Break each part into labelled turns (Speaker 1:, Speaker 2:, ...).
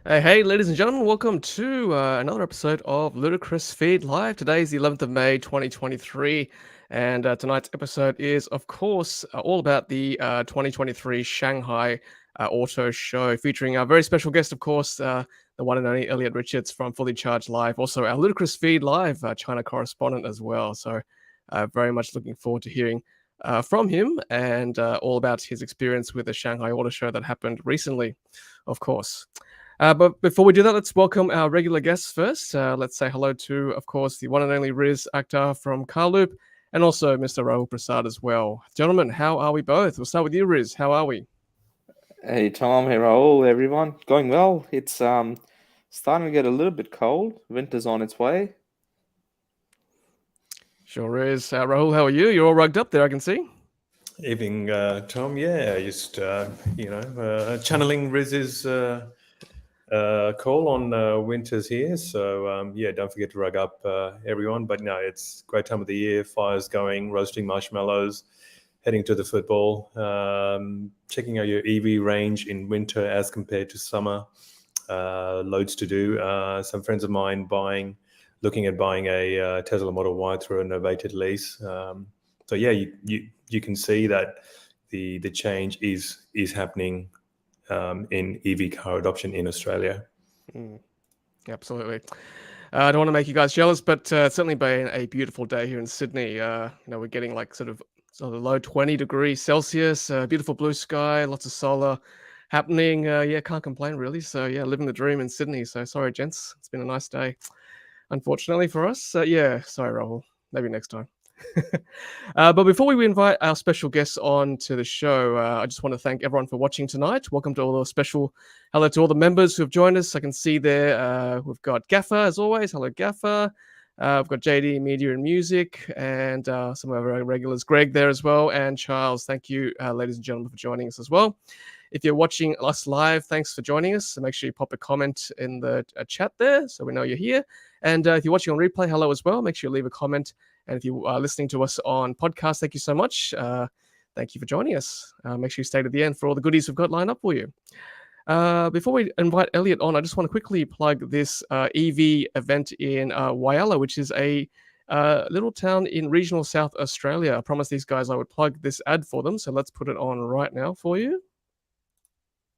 Speaker 1: Hey, ladies and gentlemen, welcome to another episode of Ludicrous Feed Live. Today is the 11th of May, 2023, and tonight's episode is, of course, all about the 2023 Shanghai Auto Show, featuring our very special guest, of course, the one and only Elliot Richards from Fully Charged Live, also our Ludicrous Feed Live China correspondent as well. So, very much looking forward to hearing from him and all about his experience with the Shanghai Auto Show that happened recently, of course. But before we do that, let's welcome our regular guests first. Let's say hello to, of course, the one and only Riz Akhtar from Carloop, and also Mr. Rahul Prasad as well. Gentlemen, how are we both? We'll start with you, Riz. How are we?
Speaker 2: Hey Tom, hey Rahul, everyone. Going well. It's starting to get a little bit cold. Winter's on its way.
Speaker 1: Sure is. Rahul, how are you? You're all rugged up there, I can see.
Speaker 3: Evening, Tom. Yeah, just channeling Riz's call on winters here. So don't forget to rug up, everyone. But no, it's a great time of the year. Fires going, roasting marshmallows, heading to the football, checking out your EV range in winter as compared to summer. Loads to do. Some friends of mine looking at buying a Tesla Model Y through a novated lease. So yeah, you can see that the change is happening in EV car adoption in Australia.
Speaker 1: Absolutely. I don't want to make you guys jealous, but it's certainly been a beautiful day here in Sydney. We're getting like sort of low 20 degrees Celsius, beautiful blue sky, lots of solar happening. Can't complain really. So yeah, living the dream in Sydney. So sorry, gents. It's been a nice day, unfortunately for us. Sorry, Rahul. Maybe next time. But before we invite our special guests on to the show, I just want to thank everyone for watching tonight. Welcome to all the special hello to all the members who have joined us. I can see there we've got Gaffer as always. Hello, Gaffer. We've got JD Media and Music and some of our regulars, Greg there as well, and Charles. Thank you, ladies and gentlemen, for joining us as well. If you're watching us live, thanks for joining us. So make sure you pop a comment in the chat there so we know you're here. And if you're watching on replay, hello as well. Make sure you leave a comment. And if you are listening to us on podcast, thank you so much. Thank you for joining us. Make sure you stay to the end for all the goodies we've got lined up for you. Before we invite Elliot on, I just want to quickly plug this EV event in Whyalla, which is a little town in regional South Australia. I promised these guys I would plug this ad for them, so let's put it on right now for you.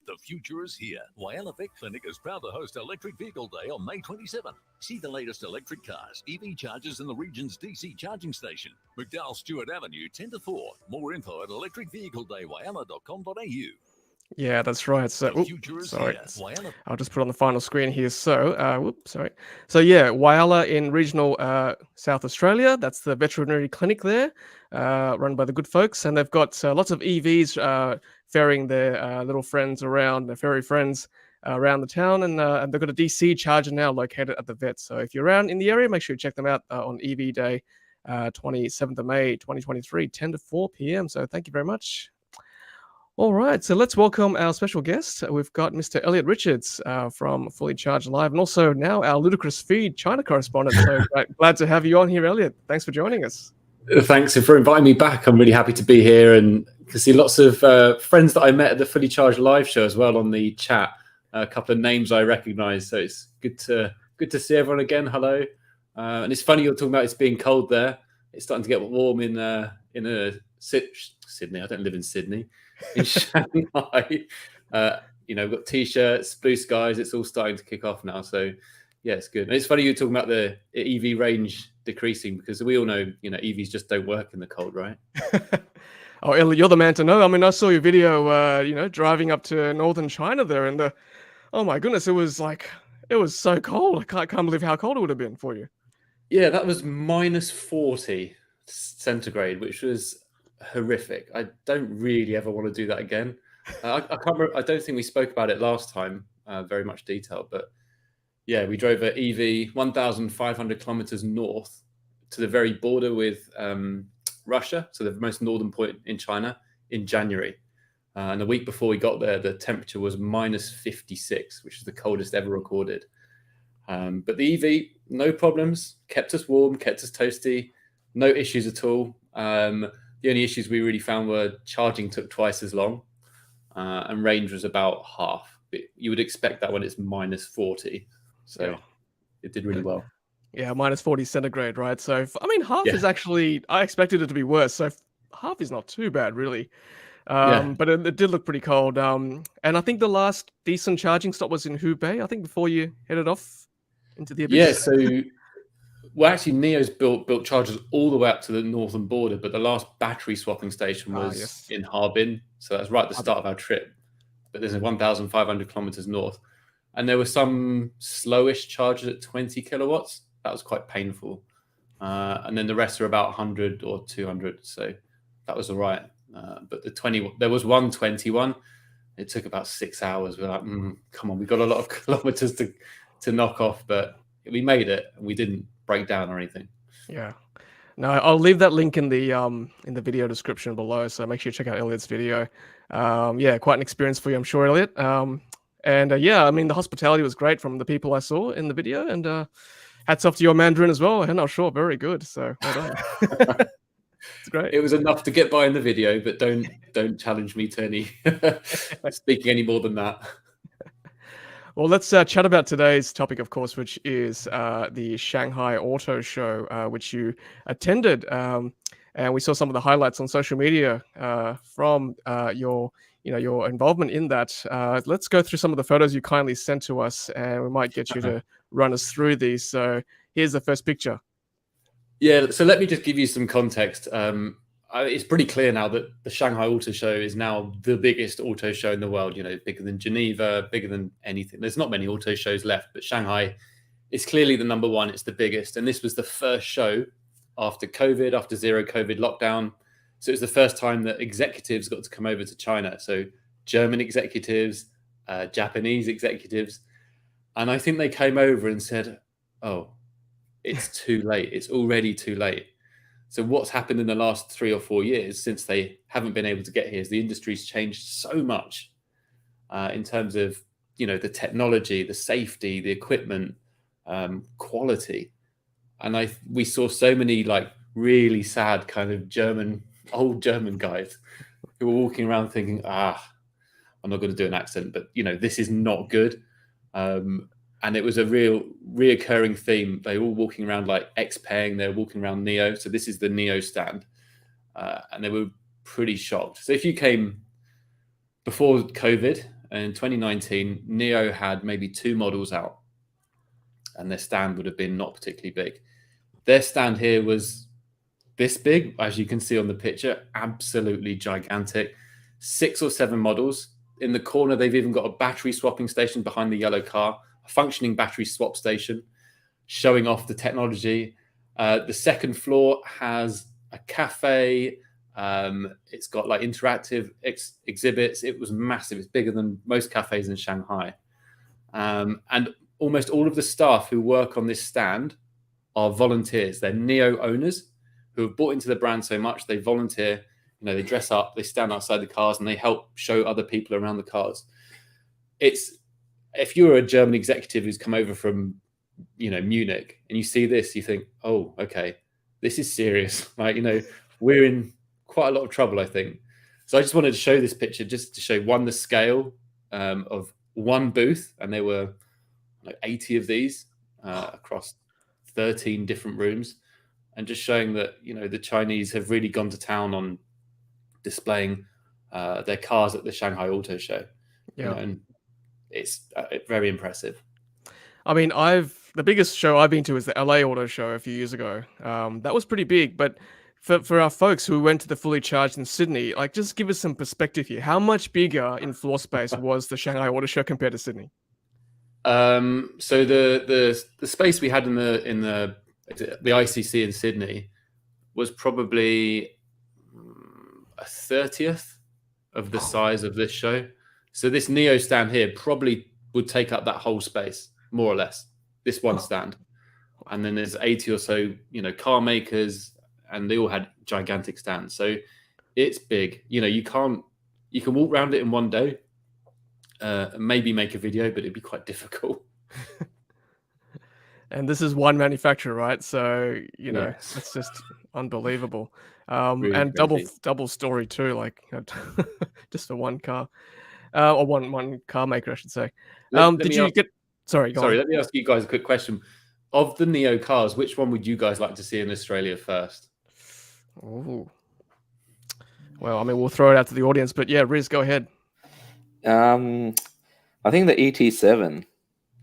Speaker 4: The future is here. Whyalla Vet Clinic is proud to host Electric Vehicle Day on May 27. See the latest electric cars, EV chargers in the region's DC charging station. McDowell Stewart Avenue, 10 to 4. More info at electricvehicledaywyalla.com.au.
Speaker 1: Yeah, that's right. So, sorry, I'll just put on the final screen here. So, So, yeah, Whyalla in regional South Australia. That's the veterinary clinic there, run by the good folks, and they've got lots of EVs ferrying their little friends around, their furry friends around the town, and they've got a DC charger now located at the vet. So, if you're around in the area, make sure you check them out on EV Day, 27th of May, 2023, 10 to 4 p.m. So, thank you very much. All right, so let's welcome our special guest. We've got Mr. Elliot Richards from Fully Charged Live, and also now our Ludicrous Feed China correspondent. So glad to have you on here, Elliot. Thanks for joining us.
Speaker 5: Thanks for inviting me back. I'm really happy to be here, and can see lots of friends that I met at the Fully Charged Live show as well on the chat. A couple of names I recognise, so it's good to see everyone again. Hello, and it's funny you're talking about it's being cold there. It's starting to get warm in Sydney. I don't live in Sydney. In Shanghai, we've got t-shirts, blue skies. It's all starting to kick off now. So, yeah, it's good. And it's funny you're talking about the EV range decreasing because we all know, EVs just don't work in the cold, right?
Speaker 1: Oh, Elliot, you're the man to know. I mean, I saw your video, driving up to northern China there, and oh my goodness, it was so cold. I can't believe how cold it would have been for you.
Speaker 5: Yeah, that was minus 40 centigrade, which was horrific. I don't really ever want to do that again. I can't remember. I don't think we spoke about it last time, very much detail, but yeah, we drove an EV 1,500 kilometers north to the very border with Russia, so the most northern point in China, in January. And the week before we got there, the temperature was minus 56, which is the coldest ever recorded. But the EV, no problems, kept us warm, kept us toasty, no issues at all. The only issues we really found were charging took twice as long, and range was about half you would expect that when it's minus 40. So
Speaker 1: Yeah.
Speaker 5: it did really well.
Speaker 1: Yeah, minus 40 centigrade, right? So, I mean, half
Speaker 5: Yeah.
Speaker 1: is actually, I expected it to be worse. So, half is not too bad, really.
Speaker 5: Yeah.
Speaker 1: But it did look pretty cold. And I think the last decent charging stop was in Hubei, I think, before you headed off into the
Speaker 5: Yeah,
Speaker 1: abyss.
Speaker 5: so well, actually, Neo's built chargers all the way up to the northern border, but the last battery swapping station was
Speaker 1: yes.
Speaker 5: in Harbin, so that's right at the start of our trip. But there's 1,500 kilometers north, and there were some slowish chargers at 20 kilowatts. That was quite painful, and then the rest are about 100 or 200, so that was all right. But there was 121. It took about 6 hours. We're like, come on, we got a lot of kilometers to knock off, but we made it, and we didn't break down or anything.
Speaker 1: Yeah. No, I'll leave that link in the video description below, so make sure you check out Elliot's video. Yeah, quite an experience for you, I'm sure, Elliot. Yeah, I mean, the hospitality was great from the people I saw in the video, and hats off to your Mandarin as well. And I'm sure very good. So well done. It's great.
Speaker 5: It was enough to get by in the video, but don't challenge me to any speaking any more than that.
Speaker 1: Well, let's chat about today's topic, of course, which is the Shanghai Auto Show, which you attended. And we saw some of the highlights on social media from your involvement in that. Let's go through some of the photos you kindly sent to us, and we might get you to run us through these. So here's the first picture.
Speaker 5: Yeah, so let me just give you some context. It's pretty clear now that the Shanghai Auto Show is now the biggest auto show in the world, bigger than Geneva, bigger than anything. There's not many auto shows left, but Shanghai is clearly the number one. It's the biggest. And this was the first show after COVID, after zero COVID lockdown. So it was the first time that executives got to come over to China. So German executives, Japanese executives. And I think they came over and said, oh, it's too late. It's already too late. So what's happened in the last 3 or 4 years since they haven't been able to get here is the industry's changed so much in terms of, the technology, the safety, the equipment, quality. And we saw so many like really sad kind of old German guys who were walking around thinking, I'm not going to do an accent, but this is not good. And it was a real reoccurring theme. They were all walking around like Xpeng. They're walking around Neo. So this is the Neo stand. And they were pretty shocked. So if you came before COVID in 2019, Neo had maybe 2 models out. And their stand would have been not particularly big. Their stand here was this big, as you can see on the picture, absolutely gigantic. 6 or 7 models. In the corner, they've even got a battery swapping station behind the yellow car. A functioning battery swap station showing off the technology. The second floor has a cafe. It's got like interactive exhibits. It was massive. It's bigger than most cafes in Shanghai. And almost all of the staff who work on this stand are volunteers. They're Neo owners who have bought into the brand so much. They volunteer, they dress up, they stand outside the cars, and they help show other people around the cars. If you're a German executive who's come over from, Munich, and you see this, you think, oh, okay, this is serious. Like, we're in quite a lot of trouble, I think. So I just wanted to show this picture just to show the scale of one booth, and there were like 80 of these across 13 different rooms, and just showing that, the Chinese have really gone to town on displaying their cars at the Shanghai Auto Show.
Speaker 1: Yeah.
Speaker 5: And it's very impressive.
Speaker 1: I mean, the biggest show I've been to is the LA Auto Show a few years ago. That was pretty big, but for our folks who went to the Fully Charged in Sydney, like, just give us some perspective here. How much bigger in floor space was the Shanghai Auto Show compared to Sydney?
Speaker 5: So the space we had in the ICC in Sydney was probably a 30th of the size of this show. So this Neo stand here probably would take up that whole space, more or less, this one stand. And then there's 80 or so, car makers, and they all had gigantic stands. So it's big. You can walk around it in one day, maybe make a video, but it'd be quite difficult.
Speaker 1: And this is one manufacturer, right? So,
Speaker 5: Yes.
Speaker 1: it's just unbelievable.
Speaker 5: Really
Speaker 1: And
Speaker 5: crazy.
Speaker 1: double story too, like just for one car. or one car maker, I should say.
Speaker 5: Let
Speaker 1: Did
Speaker 5: me
Speaker 1: you
Speaker 5: ask-
Speaker 1: get? Sorry, go
Speaker 5: Sorry,
Speaker 1: on.
Speaker 5: let me ask you guys a quick question. Of the Neo cars, which one would you guys like to see in Australia first?
Speaker 1: Ooh. Well, I mean, we'll throw it out to the audience, but yeah, Riz, go ahead.
Speaker 2: I think the ET7.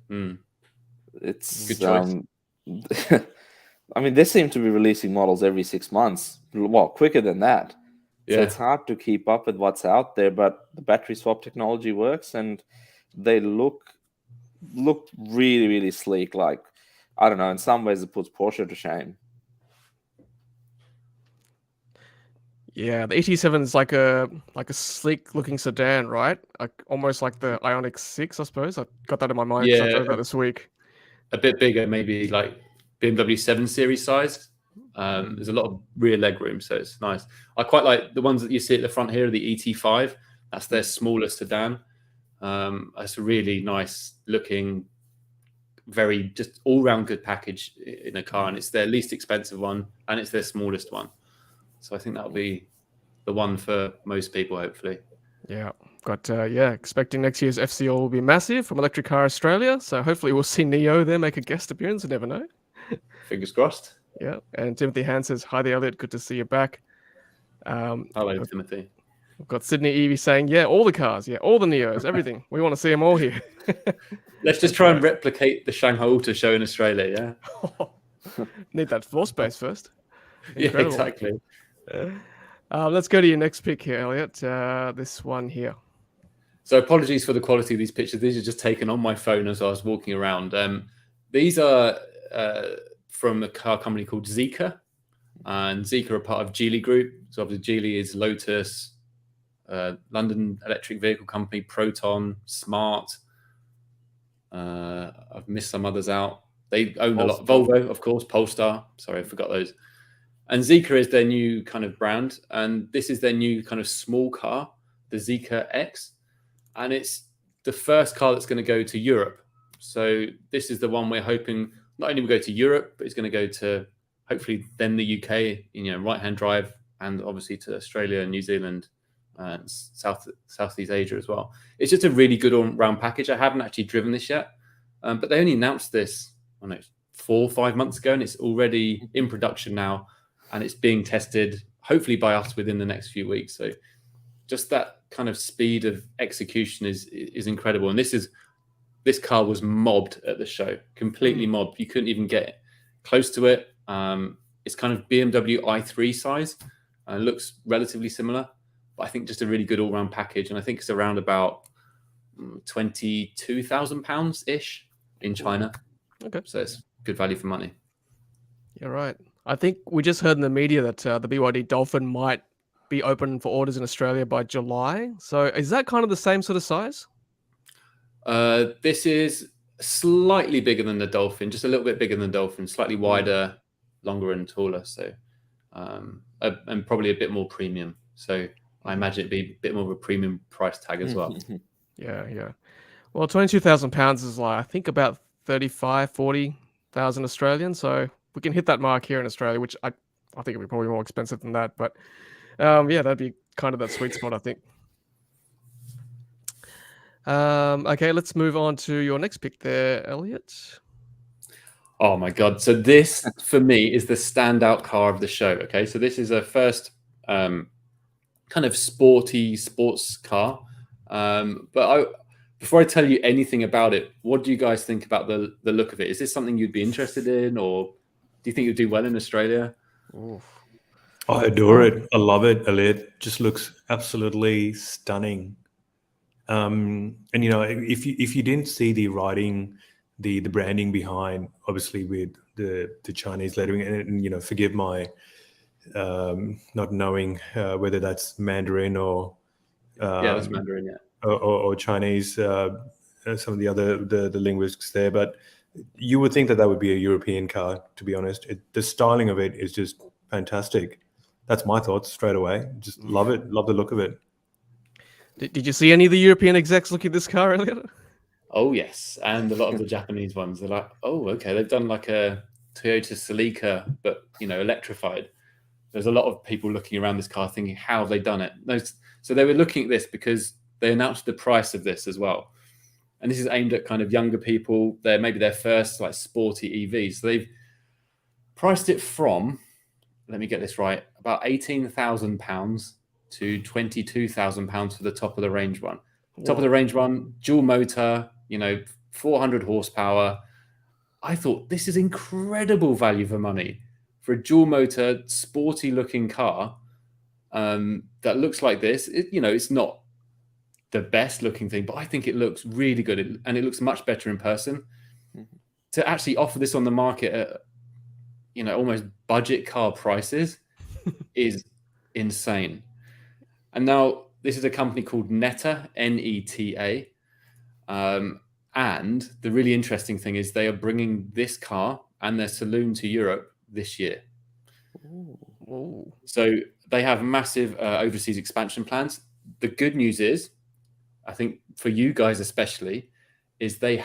Speaker 5: Hmm.
Speaker 2: It's
Speaker 5: Good choice.
Speaker 2: I mean, they seem to be releasing models every 6 months. Well, quicker than that. So
Speaker 5: Yeah.
Speaker 2: it's hard to keep up with what's out there. But the battery swap technology works, and they look really, really sleek. Like, I don't know. In some ways, it puts Porsche to shame.
Speaker 1: Yeah, the ET7 is like a sleek looking sedan, right? Like almost like the Ioniq 6, I suppose. I got that in my mind because I
Speaker 5: Yeah.
Speaker 1: drove that this week.
Speaker 5: A bit bigger, maybe like BMW 7 Series size. There's a lot of rear leg room, so it's nice. I quite like the ones that you see at the front here, the ET5. That's their smallest sedan. It's a really nice looking, very just all round good package in a car, and it's their least expensive one, and it's their smallest one. So I think that'll be the one for most people, hopefully.
Speaker 1: Yeah, expecting next year's FCO will be massive from Electric Car Australia. So hopefully we'll see Neo there make a guest appearance. You never know.
Speaker 5: Fingers crossed.
Speaker 1: Yeah, and Timothy Han says, "Hi there, Elliot. Good to see you back."
Speaker 5: Hello, Timothy.
Speaker 1: We've got Sydney Evie saying, "Yeah, all the cars, yeah, all the Neos, everything. We want to see them all here."
Speaker 5: Let's just try and replicate the Shanghai Auto Show in Australia, yeah?
Speaker 1: Need that floor space first.
Speaker 5: Yeah,
Speaker 1: Incredible.
Speaker 5: exactly.
Speaker 1: Let's go to your next pick here, Elliot. This one here.
Speaker 5: So apologies for the quality of these pictures. These are just taken on my phone as I was walking around. These are from a car company called Zeekr. And Zeekr are part of Geely Group. So obviously Geely is Lotus, London Electric Vehicle Company, Proton, Smart. I've missed some others out. They own a lot. Volvo, of course, Polestar. Sorry, I forgot those. And Zeekr is their new kind of brand. And this is their new kind of small car, the Zeekr X. And it's the first car that's going to go to Europe. So this is the one we're hoping not only will go to Europe, but it's going to go to hopefully then the UK, right-hand drive, and obviously to Australia and New Zealand and Southeast Asia as well. It's just a really good all-round package. I haven't actually driven this yet, but they only announced this, 4 or 5 months ago, and it's already in production now, and it's being tested, hopefully by us within the next few weeks. So just that kind of speed of execution is incredible. And this car was mobbed at the show, completely mobbed. You couldn't even get close to it. It's kind of BMW i3 size, looks relatively similar, but I think just a really good all-round package. And I think it's around about £22,000-ish in China.
Speaker 1: Okay.
Speaker 5: So it's good value for money.
Speaker 1: You're right. I think we just heard in the media that the BYD Dolphin might be open for orders in Australia by July. So is that kind of the same sort of size?
Speaker 5: This is slightly bigger than the Dolphin, just a little bit bigger than the Dolphin, slightly wider, longer and taller. So, and probably a bit more premium. So I imagine it'd be a bit more of a premium price tag as well.
Speaker 1: Yeah. Well, £22,000 is like, I think about 40,000 Australian. So we can hit that mark here in Australia, which I think it'd be probably more expensive than that. But that'd be kind of that sweet spot, I think. Okay, let's move on to your next pick there, Elliot.
Speaker 5: Oh my God. So this, for me, is the standout car of the show. Okay, so this is a first kind of sports car. Before I tell you anything about it, what do you guys think about the look of it? Is this something you'd be interested in, or do you think you'd do well in Australia?
Speaker 1: Oof.
Speaker 3: I adore it. I love it, Elliot. It just looks absolutely stunning. And if you didn't see the writing, the branding behind, obviously with the Chinese lettering, and forgive my not knowing whether that's Mandarin or
Speaker 5: that's Mandarin, yeah,
Speaker 3: or Chinese, some of the other the linguistics there, but you would think that would be a European car, to be honest. The styling of it is just fantastic. That's my thoughts straight away. Just love it. Love the look of it.
Speaker 1: Did you see any of the European execs look at this car, Elliot?
Speaker 5: Oh, yes. And a lot of the Japanese ones, they're like, oh, okay, they've done like a Toyota Celica, but, electrified. There's a lot of people looking around this car thinking, how have they done it? So they were looking at this because they announced the price of this as well. And this is aimed at kind of younger people. They're maybe their first like sporty EV. So they've priced it from, let me get this right, about £18,000 to £22,000 for the top of the range one. Top of the range one, dual motor, 400 horsepower. I thought this is incredible value for money for a dual motor, sporty looking car that looks like this. It's not the best looking thing, but I think it looks really good, and it looks much better in person. To actually offer this on the market at almost budget car prices is insane. And now this is a company called Neta, Neta. And the really interesting thing is they are bringing this car and their saloon to Europe this year.
Speaker 1: Ooh.
Speaker 5: So they have massive overseas expansion plans. The good news is, I think for you guys especially, is they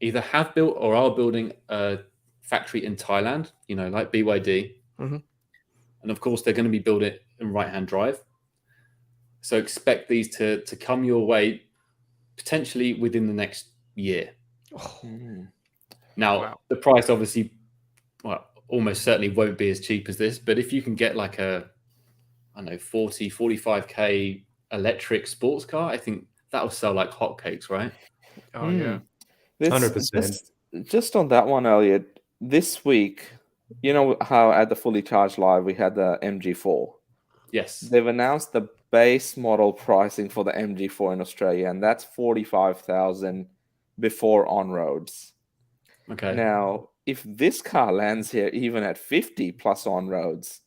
Speaker 5: either have built or are building a factory in Thailand, like BYD.
Speaker 1: Mm-hmm.
Speaker 5: And of course, they're going to be building it in right-hand drive. So expect these to come your way potentially within the next year. Now, the price obviously, almost certainly won't be as cheap as this, but if you can get like a, 40, 45K electric sports car, I think that'll sell like hotcakes, right?
Speaker 1: Oh, yeah.
Speaker 3: 100%.
Speaker 2: Just on that one, Elliot, this week, you know how at the Fully Charged Live we had the MG4?
Speaker 5: Yes.
Speaker 2: They've announced the base model pricing for the MG4 in Australia, and that's 45,000 before on-roads.
Speaker 5: Okay.
Speaker 2: Now, if this car lands here even at 50 plus on-roads,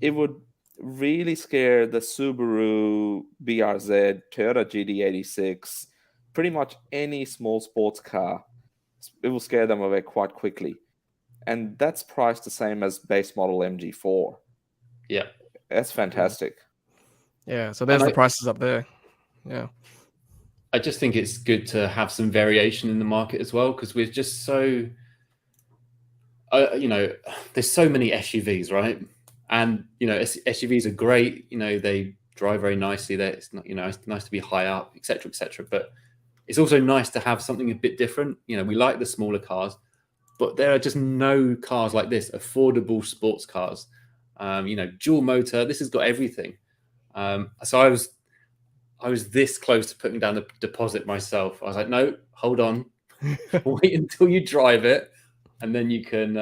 Speaker 2: it would really scare the Subaru BRZ, Toyota GD86, pretty much any small sports car. It will scare them away quite quickly. And that's priced the same as base model MG4.
Speaker 5: Yeah.
Speaker 2: That's fantastic.
Speaker 1: Yeah, so there's the prices up there. Yeah.
Speaker 5: I just think it's good to have some variation in the market as well, because we're just so, there's so many SUVs, right? And, SUVs are great. They drive very nicely. It's not, it's nice to be high up, et cetera, et cetera. But it's also nice to have something a bit different. We like the smaller cars, but there are just no cars like this, affordable sports cars. Dual motor, this has got everything. So I was this close to putting down the deposit myself. I was like, no, hold on, wait until you drive it, and then you can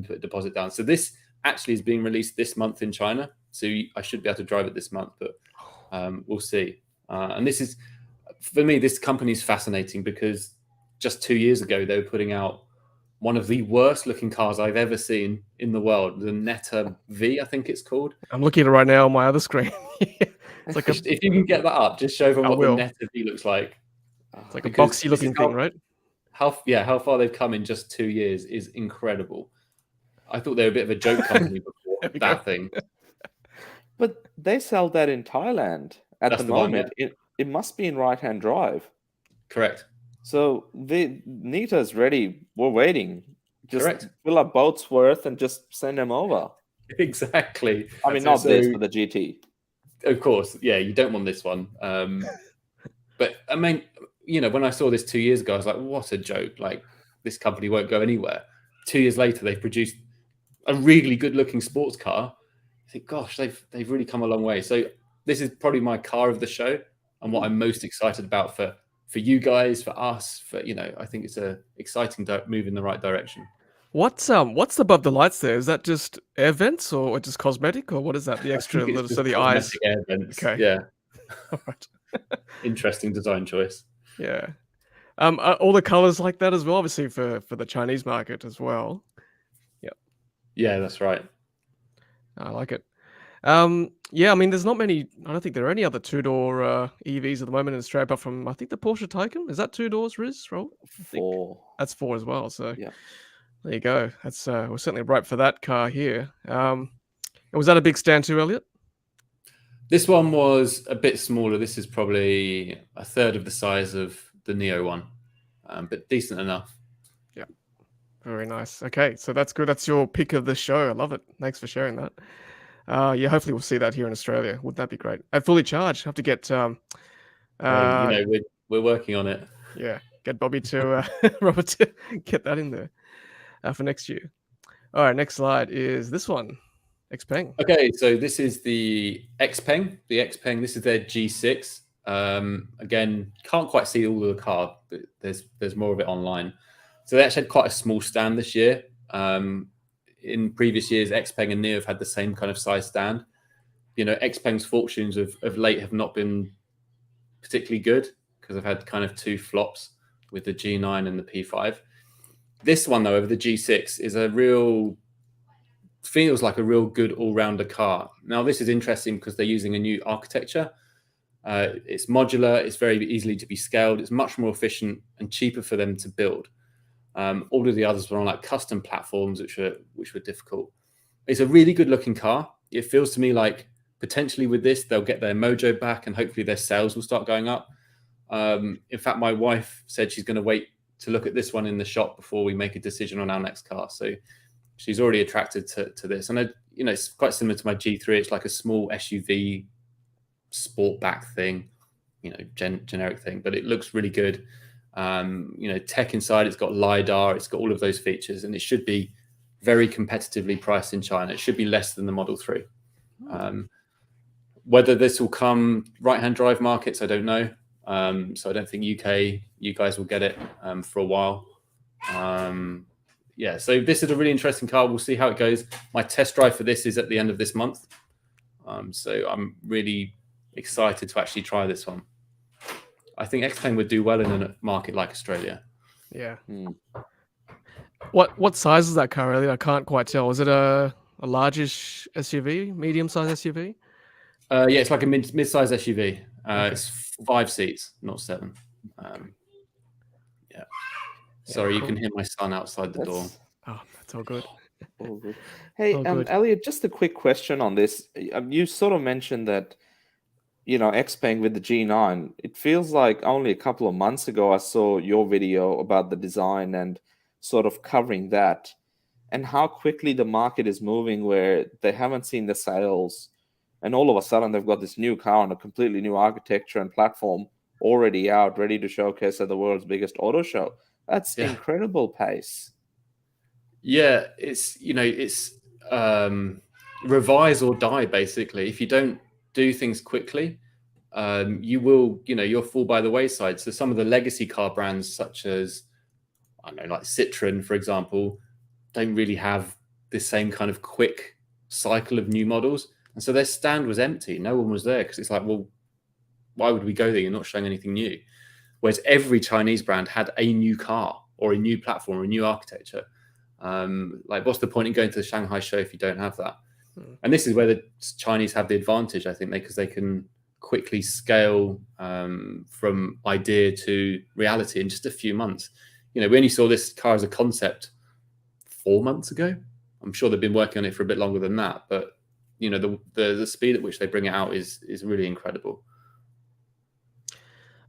Speaker 5: put a deposit down. So this actually is being released this month in China, so I should be able to drive it this month, but we'll see. And this is, for me, this company is fascinating because just 2 years ago they were putting out one of the worst looking cars I've ever seen in the world, the Neta V, I think it's called.
Speaker 1: I'm looking at it right now on my other screen. It's like
Speaker 5: if you can get that up, just show them what the Neta V looks like.
Speaker 1: It's like a boxy looking thing, right?
Speaker 5: How far they've come in just 2 years is incredible. I thought they were a bit of a joke company before that thing.
Speaker 2: But they sell that in Thailand at the moment.
Speaker 5: One, yeah.
Speaker 2: It must be in right-hand drive.
Speaker 5: Correct.
Speaker 2: So Neta's ready. We're waiting. Just
Speaker 5: Correct.
Speaker 2: fill up boats worth and just send them over.
Speaker 5: Exactly.
Speaker 2: I mean, not this, but the GT.
Speaker 5: Of course, yeah. You don't want this one. But I mean, when I saw this 2 years ago, I was like, "What a joke! Like this company won't go anywhere." 2 years later, they've produced a really good-looking sports car. I think, gosh, they've really come a long way. So this is probably my car of the show, and what I'm most excited about for you guys, for us, I think it's a exciting move in the right direction.
Speaker 1: What's above the lights there? Is that just air vents or just cosmetic, or what is that? The extra little, so the eyes.
Speaker 5: Air vents.
Speaker 1: Okay.
Speaker 5: Yeah.
Speaker 1: All right.
Speaker 5: Interesting design choice.
Speaker 1: Yeah. Are all the colors like that as well, obviously for the Chinese market as well. Yep.
Speaker 5: Yeah, that's right.
Speaker 1: I like it. Yeah, I mean, there's not many. I don't think there are any other two-door EVs at the moment in Australia, apart from I think the Porsche Taycan. Is that 2 doors, Riz? Raul? I think
Speaker 2: 4.
Speaker 1: that's 4 as well. So
Speaker 2: Yeah.
Speaker 1: there you go. That's we're certainly ripe for that car here. Was that a big stand too, Elliot?
Speaker 5: This one was a bit smaller. This is probably a third of the size of the Neo one, but decent enough.
Speaker 1: Yeah, very nice. Okay, so that's good. That's your pick of the show. I love it. Thanks for sharing that. Yeah, hopefully we'll see that here in Australia. Wouldn't that be great? At Fully Charged, have to get
Speaker 5: We're working on it.
Speaker 1: Yeah, get Bobby to Robert to get that in there for next year. All right, next slide is this one, Xpeng.
Speaker 5: Okay, so this is the Xpeng. The Xpeng. This is their G6. Again, can't quite see all of the car, but there's more of it online. So they actually had quite a small stand this year. In previous years, Xpeng and NIO have had the same kind of size stand. Xpeng's fortunes of late have not been particularly good because I've had kind of two flops with the G9 and the P5. This one, though, over the G6 is feels like a real good all-rounder car. Now, this is interesting because they're using a new architecture. It's modular. It's very easily to be scaled. It's much more efficient and cheaper for them to build. All of the others were on like custom platforms, which were difficult. It's a really good-looking car. It feels to me like potentially with this, they'll get their mojo back and hopefully their sales will start going up. In fact, my wife said she's going to wait to look at this one in the shop before we make a decision on our next car. So she's already attracted to this. And it's quite similar to my G3. It's like a small SUV sportback thing, generic thing, but it looks really good. Tech inside, it's got LiDAR, it's got all of those features, and it should be very competitively priced in China. It should be less than the Model 3. Whether this will come right-hand drive markets, I don't know. So I don't think UK, you guys will get it for a while. So this is a really interesting car. We'll see how it goes. My test drive for this is at the end of this month. So I'm really excited to actually try this one. I think Xpeng would do well in a market like Australia.
Speaker 1: Yeah. What size is that car, really? I can't quite tell. Is it a largish SUV, medium-sized SUV?
Speaker 5: It's like a mid-size SUV. Okay. It's 5 seats, not 7. Sorry, cool. You can hear my son outside the door.
Speaker 1: Oh, that's all good.
Speaker 2: All good. Hey, Elliot, just a quick question on this. You sort of mentioned that, Xpeng with the G9, it feels like only a couple of months ago I saw your video about the design and sort of covering that and how quickly the market is moving where they haven't seen the sales and all of a sudden they've got this new car on a completely new architecture and platform already out, ready to showcase at the world's biggest auto show. That's incredible pace.
Speaker 5: Yeah, it's revise or die, basically. If you don't do things quickly, you'll fall by the wayside. So some of the legacy car brands, such as, I don't know, like Citroen, for example, don't really have the same kind of quick cycle of new models. And so their stand was empty. No one was there because it's like, well, why would we go there? You're not showing anything new. Whereas every Chinese brand had a new car or a new platform or a new architecture. What's the point in going to the Shanghai show if you don't have that? And this is where the Chinese have the advantage, I think, because they can quickly scale from idea to reality in just a few months. We only saw this car as a concept 4 months ago. I'm sure they've been working on it for a bit longer than that, but the speed at which they bring it out is really incredible.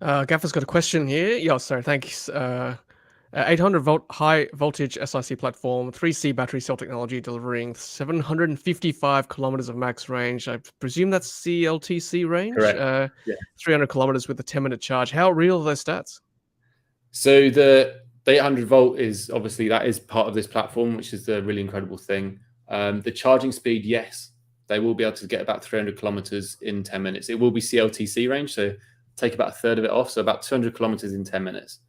Speaker 1: Gaffer's got a question here. Yeah, sorry, thanks. 800-volt high voltage SiC platform, 3C battery cell technology, delivering 755 kilometers of max range. I presume that's CLTC range.
Speaker 5: Correct.
Speaker 1: 300 kilometers with a 10-minute charge. How real are those stats?
Speaker 5: So the 800 volt is obviously that is part of this platform, which is the really incredible thing. The charging speed, yes, they will be able to get about 300 kilometers in 10 minutes. It will be CLTC range, so take about a third of it off, so about 200 kilometers in 10 minutes,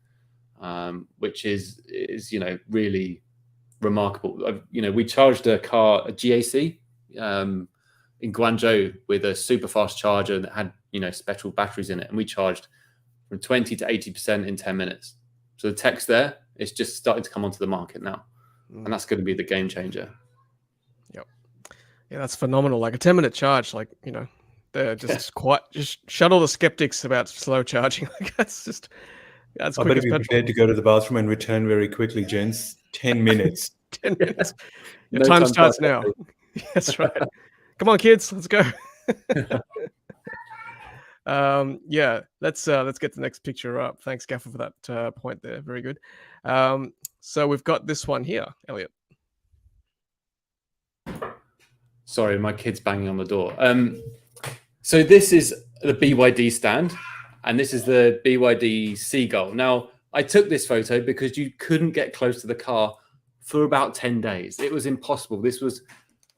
Speaker 5: which is really remarkable. We charged a GAC in Guangzhou with a super fast charger that had special batteries in it, and we charged from 20 to 80% in 10 minutes. So the tech's there, it's just starting to come onto the market now, and that's going to be the game changer.
Speaker 1: Yeah, that's phenomenal. Like a 10-minute charge, they're just just shut all the skeptics about slow charging. That's
Speaker 3: I better be prepared to go to the bathroom and return very quickly, gents. 10 minutes.
Speaker 1: 10 minutes. Your time starts now. That's right. Come on, kids, let's go. Let's get the next picture up. Thanks, Gaffer, for that point there. Very good. So we've got this one here, Elliot.
Speaker 5: Sorry, my kid's banging on the door. So this is the BYD stand. And this is the BYD Seagull. Now, I took this photo because you couldn't get close to the car for about 10 days. It was impossible. This was,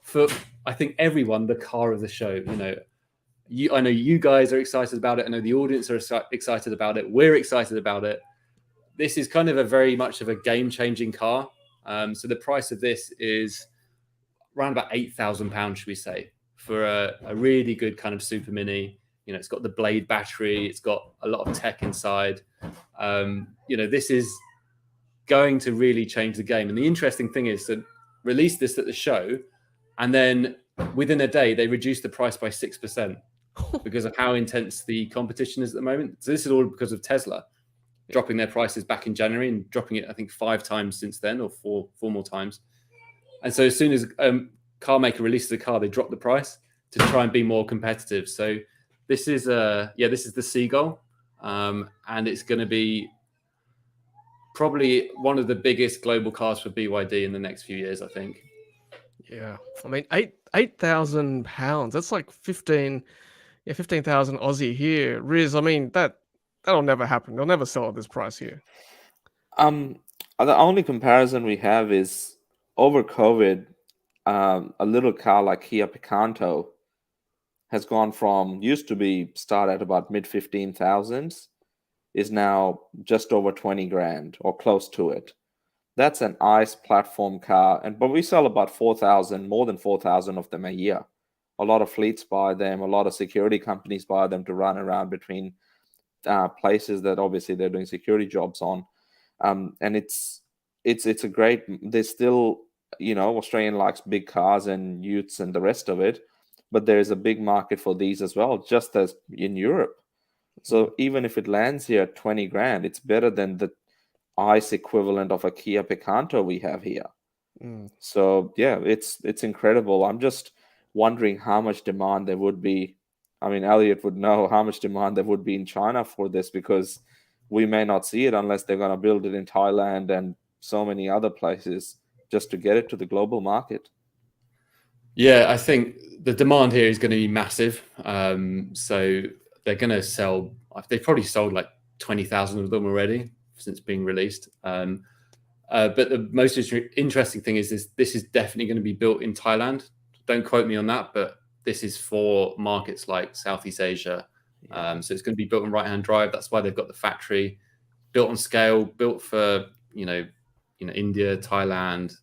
Speaker 5: for, I think, everyone, the car of the show. You know, I know you guys are excited about it. I know the audience are excited about it. We're excited about it. This is kind of a very much of a game-changing car. So the price of this is around about £8,000, should we say, for a really good kind of super mini. You know, it's got the Blade battery. It's got a lot of tech inside. You know, this is going to really change the game. And the interesting thing is to release this at the show, and then within a day, they reduced the price by 6% because of how intense the competition is at the moment. So this is all because of Tesla dropping their prices back in January and dropping it, I think, 5 times since then, or four more times. And so as soon as car maker releases a car, they drop the price to try and be more competitive. So this is this is the Seagull, and it's going to be probably one of the biggest global cars for BYD in the next few years, I think.
Speaker 1: Yeah, I mean, £8,000. That's like 15,000 Aussie here. Riz, I mean, that'll never happen. They'll never sell at this price here.
Speaker 2: The only comparison we have is over COVID, a little car like Kia Picanto has gone from, used to be start at about mid 15,000s, is now just over 20 grand or close to it. That's an ICE platform car, but we sell about 4,000, more than 4,000 of them a year. A lot of fleets buy them, a lot of security companies buy them to run around between places that obviously they're doing security jobs on. And it's a great, there's still, you know, Australian likes big cars and utes and the rest of it, but there's a big market for these as well, just as in Europe. So even if it lands here at 20 grand, it's better than the ICE equivalent of a Kia Picanto we have here. So yeah, it's incredible. I'm just wondering how much demand there would be. I mean, Elliot would know how much demand there would be in China for this, because we may not see it unless they're going to build it in Thailand and so many other places just to get it to the global market.
Speaker 5: Yeah, I think the demand here is going to be massive. So they're going to sell, they've probably sold like 20,000 of them already since being released. But the most interesting thing is this is definitely going to be built in Thailand. Don't quote me on that, but this is for markets like Southeast Asia. So it's going to be built on right-hand drive. That's why they've got the factory built on scale, built for, India, Thailand,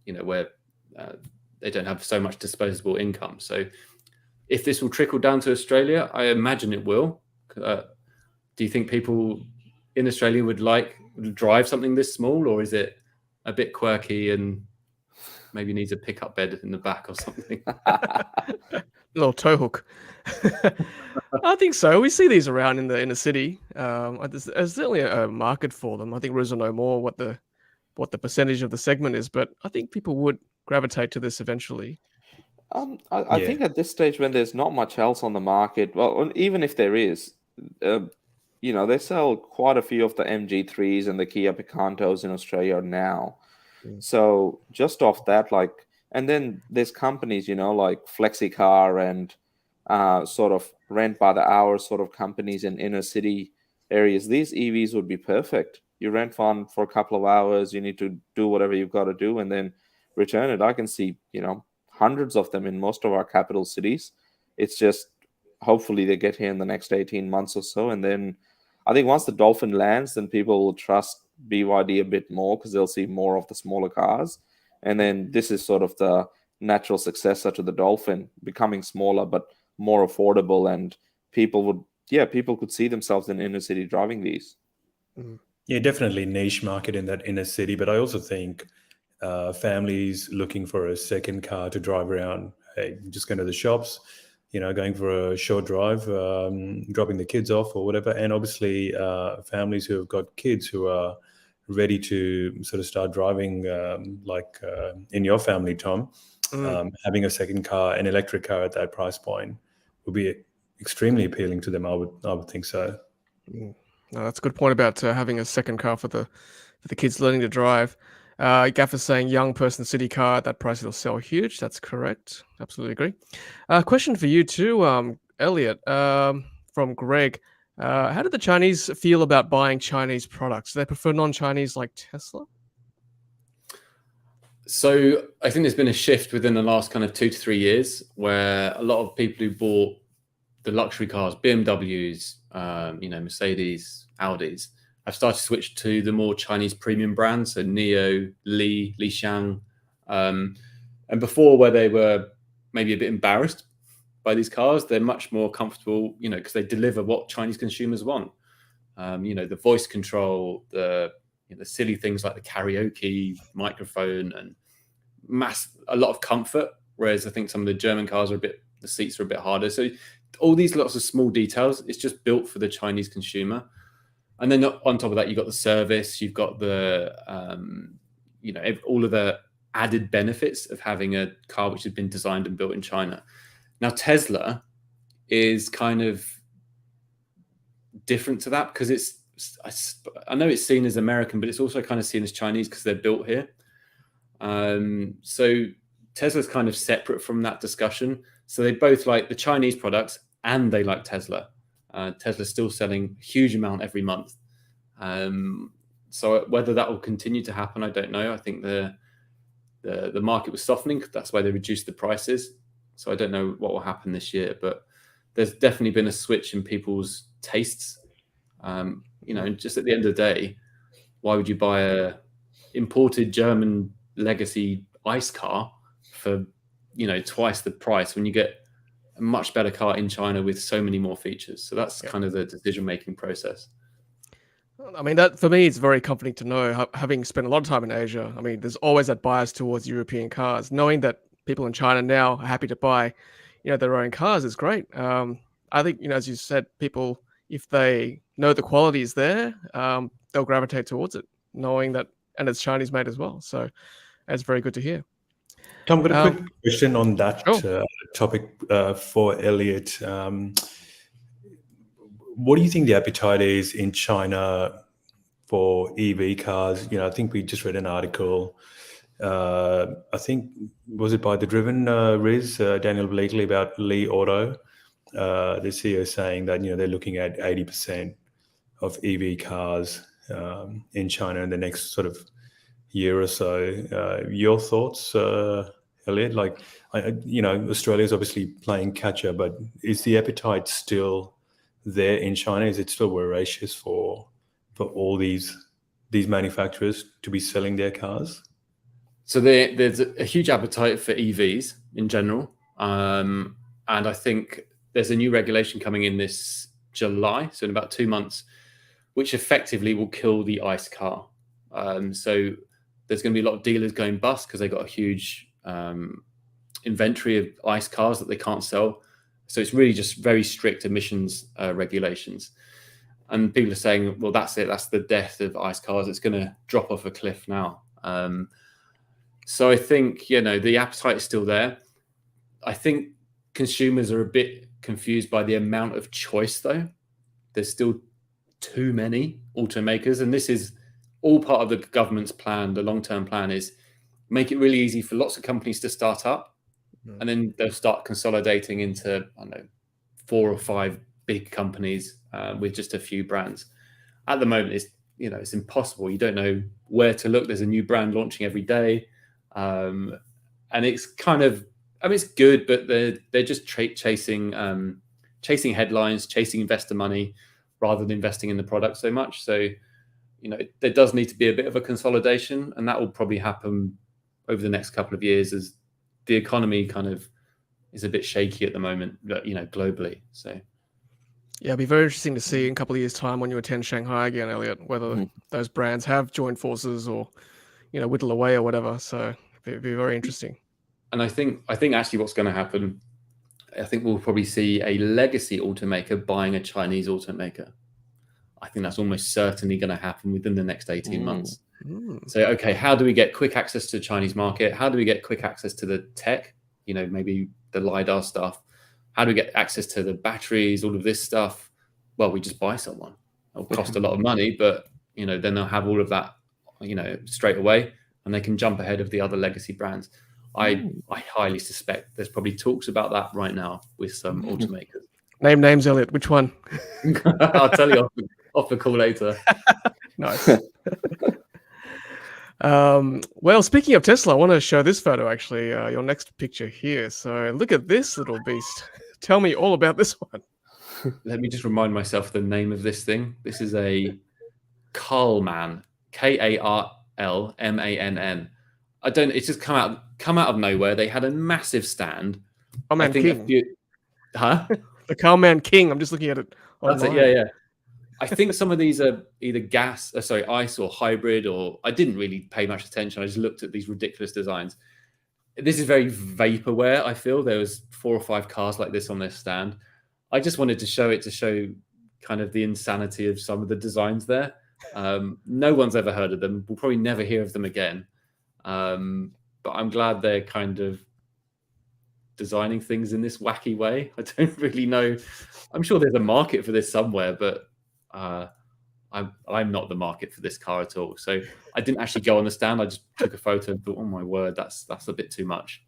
Speaker 5: where they don't have so much disposable income. So if this will trickle down to Australia, I imagine it will. Do you think people in Australia would drive something this small, or is it a bit quirky and maybe needs a pickup bed in the back or something?
Speaker 1: A little tow hook. I think so. We see these around in the inner city. There's certainly a market for them. I think Riz will know more what the percentage of the segment is, but I think people would gravitate to this eventually.
Speaker 2: I think at this stage, when there's not much else on the market, well, even if there is, they sell quite a few of the MG3s and the Kia Picantos in Australia now. So just off that, and then there's companies, like FlexiCar and sort of rent by the hour sort of companies in inner city areas. These EVs would be perfect. You rent one for a couple of hours, you need to do whatever you've got to do and then return it. I can see, hundreds of them in most of our capital cities. It's just, hopefully they get here in the next 18 months or so. And then I think once the Dolphin lands, then people will trust BYD a bit more because they'll see more of the smaller cars. And then this is sort of the natural successor to the Dolphin, becoming smaller but more affordable, and people could see themselves in inner city driving these.
Speaker 3: Yeah, definitely niche market in that inner city, but I also think families looking for a second car to drive around, hey, just going to the shops, going for a short drive, dropping the kids off or whatever. And obviously families who have got kids who are ready to sort of start driving, in your family, Tom, having a second car, an electric car at that price point would be extremely appealing to them. I would think so.
Speaker 1: No, that's a good point about having a second car for the kids learning to drive. Gaffer's saying young person city car at that price it'll sell huge. That's correct. Absolutely agree. Question for you too, Elliot. from Greg. How do the Chinese feel about buying Chinese products? Do they prefer non-Chinese like Tesla?
Speaker 5: So I think there's been a shift within the last kind of 2 to 3 years where a lot of people who bought the luxury cars, BMWs, Mercedes, Audis, have started to switch to the more Chinese premium brands, so Neo, Li Xiang, and before where they were maybe a bit embarrassed by these cars, they're much more comfortable, because they deliver what Chinese consumers want. The voice control, the silly things like the karaoke microphone, and a lot of comfort. Whereas I think some of the German cars the seats are a bit harder. So all these lots of small details, it's just built for the Chinese consumer. And then on top of that, you've got the service, you've got the, all of the added benefits of having a car which has been designed and built in China. Now, Tesla is kind of different to that because I know it's seen as American, but it's also kind of seen as Chinese because they're built here. So Tesla's kind of separate from that discussion. So they both like the Chinese products and they like Tesla. Tesla's still selling a huge amount every month. So whether that will continue to happen, I don't know. I think the market was softening. That's why they reduced the prices. So I don't know what will happen this year, but there's definitely been a switch in people's tastes. Just at the end of the day, why would you buy a imported German legacy ICE car for, twice the price when you get a much better car in China with so many more features? So that's kind of the decision-making process.
Speaker 1: I mean, that for me, it's very comforting to know, having spent a lot of time in Asia. I mean, there's always that bias towards European cars. Knowing that people in China now are happy to buy, their own cars is great. I think, as you said, people, if they know the quality is there, they'll gravitate towards it, knowing that, and it's Chinese made as well. So that's very good to hear.
Speaker 3: Tom, got a quick question on that topic for Elliot. What do you think the appetite is in China for EV cars? I think we just read an article. I think, was it by The Driven, Riz, Daniel Bleakley, about Li Auto, the CEO saying that, they're looking at 80% of EV cars in China in the next sort of year or so. Your thoughts, Elliot? Australia's obviously playing catch up, but is the appetite still there in China? Is it still voracious for all these manufacturers to be selling their cars?
Speaker 5: So there's a huge appetite for EVs in general. And I think there's a new regulation coming in this July, so in about 2 months, which effectively will kill the ICE car. So there's going to be a lot of dealers going bust because they've got a huge inventory of ICE cars that they can't sell. So it's really just very strict emissions regulations. And people are saying, well, that's it. That's the death of ICE cars. It's going to drop off a cliff now. So I think, the appetite is still there. I think consumers are a bit confused by the amount of choice, though. There's still too many automakers. And this is all part of the government's plan. The long-term plan is make it really easy for lots of companies to start up. And then they'll start consolidating into, 4 or 5 big companies with just a few brands. At the moment, it's impossible. You don't know where to look. There's a new brand launching every day. And it's kind of, it's good, but they're just chasing headlines, chasing investor money rather than investing in the product so much. So, there does need to be a bit of a consolidation, and that will probably happen over the next couple of years as the economy kind of is a bit shaky at the moment, globally. So,
Speaker 1: yeah, it'd be very interesting to see in a couple of years' time when you attend Shanghai again, Elliot, whether those brands have joined forces or, whittle away or whatever. So it'd be very interesting.
Speaker 5: And I think actually what's going to happen, I think we'll probably see a legacy automaker buying a Chinese automaker. I think that's almost certainly going to happen within the next 18 months. So, okay, how do we get quick access to the Chinese market? How do we get quick access to the tech? Maybe the LiDAR stuff. How do we get access to the batteries, all of this stuff? Well, we just buy someone. It'll cost a lot of money, but, then they'll have all of that, straight away, and they can jump ahead of the other legacy brands. I highly suspect there's probably talks about that right now with some automakers.
Speaker 1: Name names, Elliot. Which one?
Speaker 5: I'll tell you off the call later.
Speaker 1: Nice. Well, speaking of Tesla, I want to show this photo, actually, your next picture here. So look at this little beast. Tell me all about this one.
Speaker 5: Let me just remind myself the name of this thing. This is a Carlman, Karlmann. It's just come out of nowhere. They had a massive stand.
Speaker 1: Carlman King.
Speaker 5: The
Speaker 1: Carlman King. I'm just looking at it online.
Speaker 5: That's it. Yeah. I think some of these are either ice or hybrid, or I didn't really pay much attention. I just looked at these ridiculous designs. This is very vaporware. I feel there was 4 or 5 cars like this on their stand. I just wanted to show kind of the insanity of some of the designs there. No one's ever heard of them. We'll probably never hear of them again. But I'm glad they're kind of designing things in this wacky way. I don't really know. I'm sure there's a market for this somewhere, but I'm not the market for this car at all. So I didn't actually go on the stand. I just took a photo and thought, oh my word, that's a bit too much.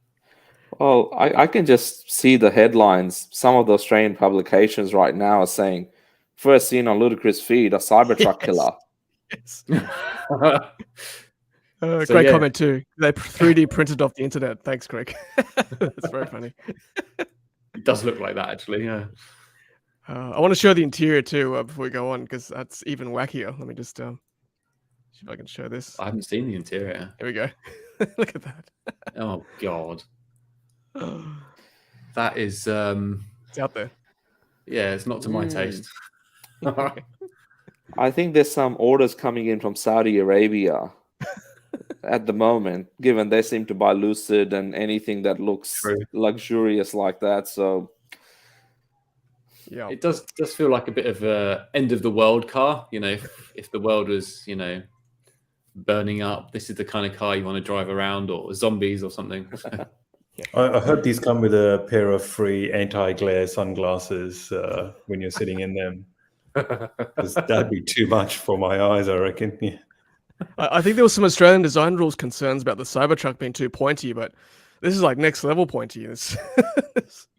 Speaker 2: Well, I can just see the headlines. Some of the Australian publications right now are saying, first seen on Ludicrous Feed, a Cybertruck killer.
Speaker 1: Yes. Great comment too. They 3D printed off the internet. Thanks, Greg. That's very funny.
Speaker 5: It does look like that, actually. Yeah.
Speaker 1: I want to show the interior too before we go on, because that's even wackier. Let me just see if I can show this.
Speaker 5: I haven't seen the interior.
Speaker 1: Here we go. Look at that.
Speaker 5: Oh God. That is
Speaker 1: it's out there.
Speaker 5: Yeah, it's not to my taste.
Speaker 2: I think there's some orders coming in from Saudi Arabia at the moment, given they seem to buy Lucid and anything that looks luxurious like that. So
Speaker 1: yeah,
Speaker 5: it does feel like a bit of a end of the world car. You know, if the world was, burning up, this is the kind of car you want to drive around, or zombies or something.
Speaker 3: I heard these come with a pair of free anti-glare sunglasses when you're sitting in them. 'Cause that'd be too much for my eyes, I reckon. Yeah.
Speaker 1: I think there was some Australian design rules concerns about the Cybertruck being too pointy, but this is like next level pointy. There's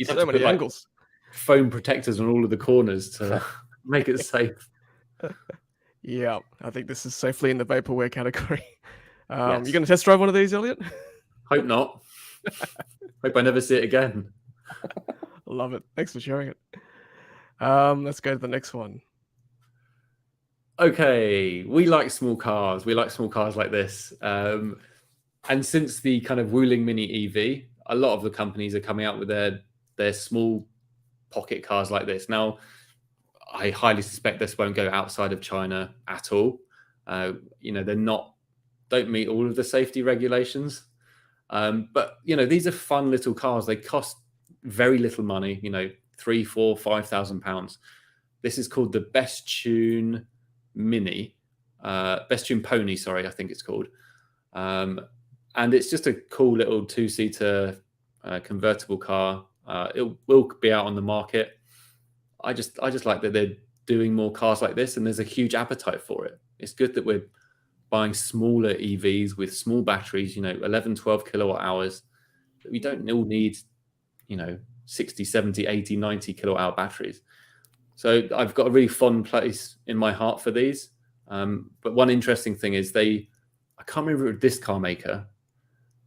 Speaker 1: so many angles.
Speaker 5: Foam protectors on all of the corners to make it safe.
Speaker 1: Yeah, I think this is safely in the vaporware category.
Speaker 5: Yes.
Speaker 1: You going to test drive one of these, Elliot?
Speaker 5: Hope not. Hope I never see it again.
Speaker 1: Love it. Thanks for sharing it. Let's go to the next one.
Speaker 5: Okay, we like small cars. We like small cars like this. And since the kind of Wuling Mini EV, a lot of the companies are coming out with their small pocket cars like this. Now, I highly suspect this won't go outside of China at all. They don't meet all of the safety regulations. But these are fun little cars. They cost very little money, £3,000, £4,000, £5,000. This is called the Best Tune Mini, Best Tune Pony, sorry, I think it's called. And it's just a cool little 2-seater convertible car. It will be out on the market. I just like that they're doing more cars like this, and there's a huge appetite for it. It's good that we're buying smaller EVs with small batteries, 11, 12 kilowatt hours. We don't all need, 60, 70, 80, 90 kilowatt hour batteries. So I've got a really fond place in my heart for these. But one interesting thing is I can't remember this car maker.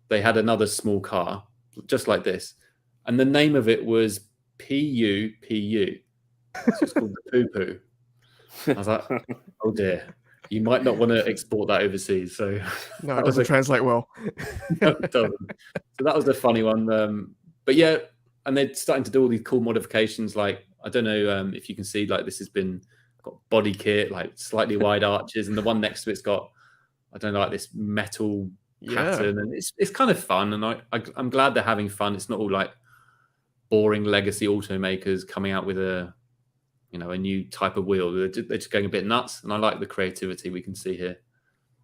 Speaker 5: They had another small car just like this. And the name of it was PUPU. So it's called the Poo Poo. I was like, oh dear. You might not want to export that overseas. So
Speaker 1: no, it doesn't translate well.
Speaker 5: No, it doesn't. So that was a funny one. But yeah, and they're starting to do all these cool modifications. Like, I don't know if you can see, like this has got body kit, like slightly wide arches, and the one next to it's got, I don't know, like this metal pattern, and it's kind of fun. And I'm glad they're having fun. It's not all like boring legacy automakers coming out with a new type of wheel. They're just going a bit nuts, and I like the creativity we can see here.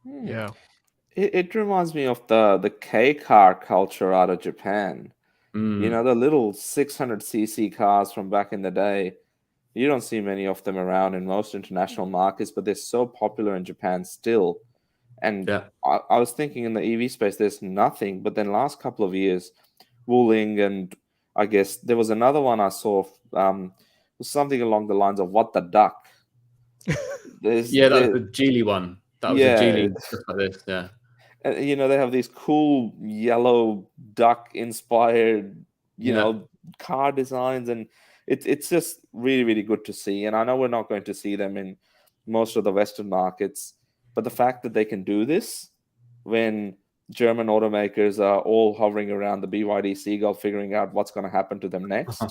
Speaker 1: Yeah,
Speaker 2: it reminds me of the K car culture out of Japan. The little 600cc cars from back in the day. You don't see many of them around in most international markets, but they're so popular in Japan still. And I was thinking in the EV space, there's nothing. But then last couple of years, Wuling, and I guess there was another one I saw, was something along the lines of "What the duck."
Speaker 5: Yeah, that was the Geely one. That was a Geely just like this. Yeah.
Speaker 2: And, you know, they have these cool yellow duck inspired, you know, car designs, and it's just really, really good to see. And I know we're not going to see them in most of the Western markets, but the fact that they can do this when German automakers are all hovering around the BYD Seagull, figuring out what's going to happen to them next,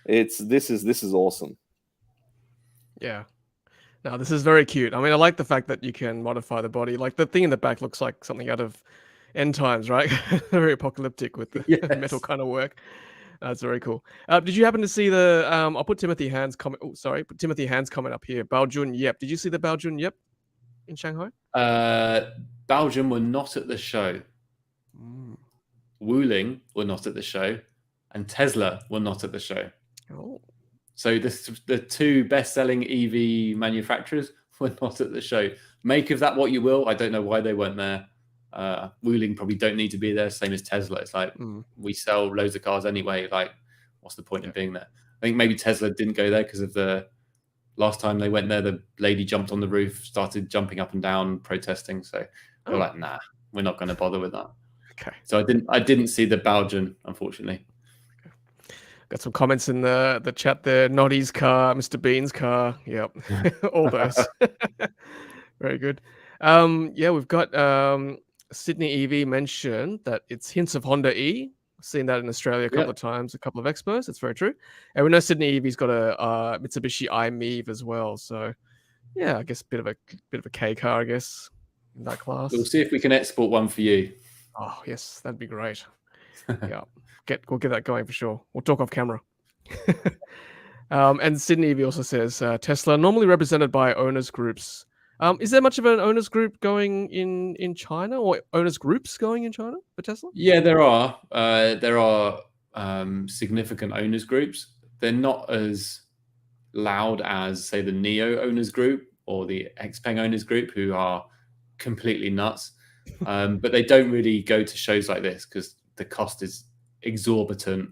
Speaker 2: this is awesome.
Speaker 1: Yeah. No, this is very cute. I mean, I like the fact that you can modify the body. Like the thing in the back looks like something out of End Times, right? Very apocalyptic with the metal kind of work. That's very cool. Did you happen to see the? I'll put Timothy Hand's comment. Oh, sorry, put Timothy Hand's comment up here. Baojun Yep. Did you see the Baojun Yep in Shanghai?
Speaker 5: Belgium were not at the show. Wuling were not at the show, and Tesla were not at the show.
Speaker 1: Oh.
Speaker 5: So the two best-selling EV manufacturers were not at the show. Make of that what you will. I don't know why they weren't there. Wuling probably don't need to be there, same as Tesla. It's like we sell loads of cars anyway. Like, what's the point of being there? I think maybe Tesla didn't go there because of the last time they went there, the lady jumped on the roof, started jumping up and down, protesting. So they're like, nah, we're not going to bother with that.
Speaker 1: Okay.
Speaker 5: So I didn't see the Belgian, unfortunately.
Speaker 1: Got some comments in the chat there. Noddy's car, Mr. Bean's car. Yep. All those. Very good. Yeah, we've got Sydney EV mentioned that it's hints of Honda E. I've seen that in Australia a couple of times, a couple of expos. It's very true. And we know Sydney EV's got a Mitsubishi i-MiEV as well. So yeah, I guess bit of a K car, I guess, in that class.
Speaker 5: We'll see if we can export one for you.
Speaker 1: Oh yes, that'd be great. Yeah. We'll get that going for sure. We'll talk off camera. And Sydney EV also says Tesla normally represented by owners groups. Is there much of an owners group going in China, or owners groups going in China for Tesla?
Speaker 5: Yeah, there are. There are significant owners groups. They're not as loud as, say, the NIO owners group or the Xpeng owners group, who are completely nuts. But they don't really go to shows like this because the cost is exorbitant.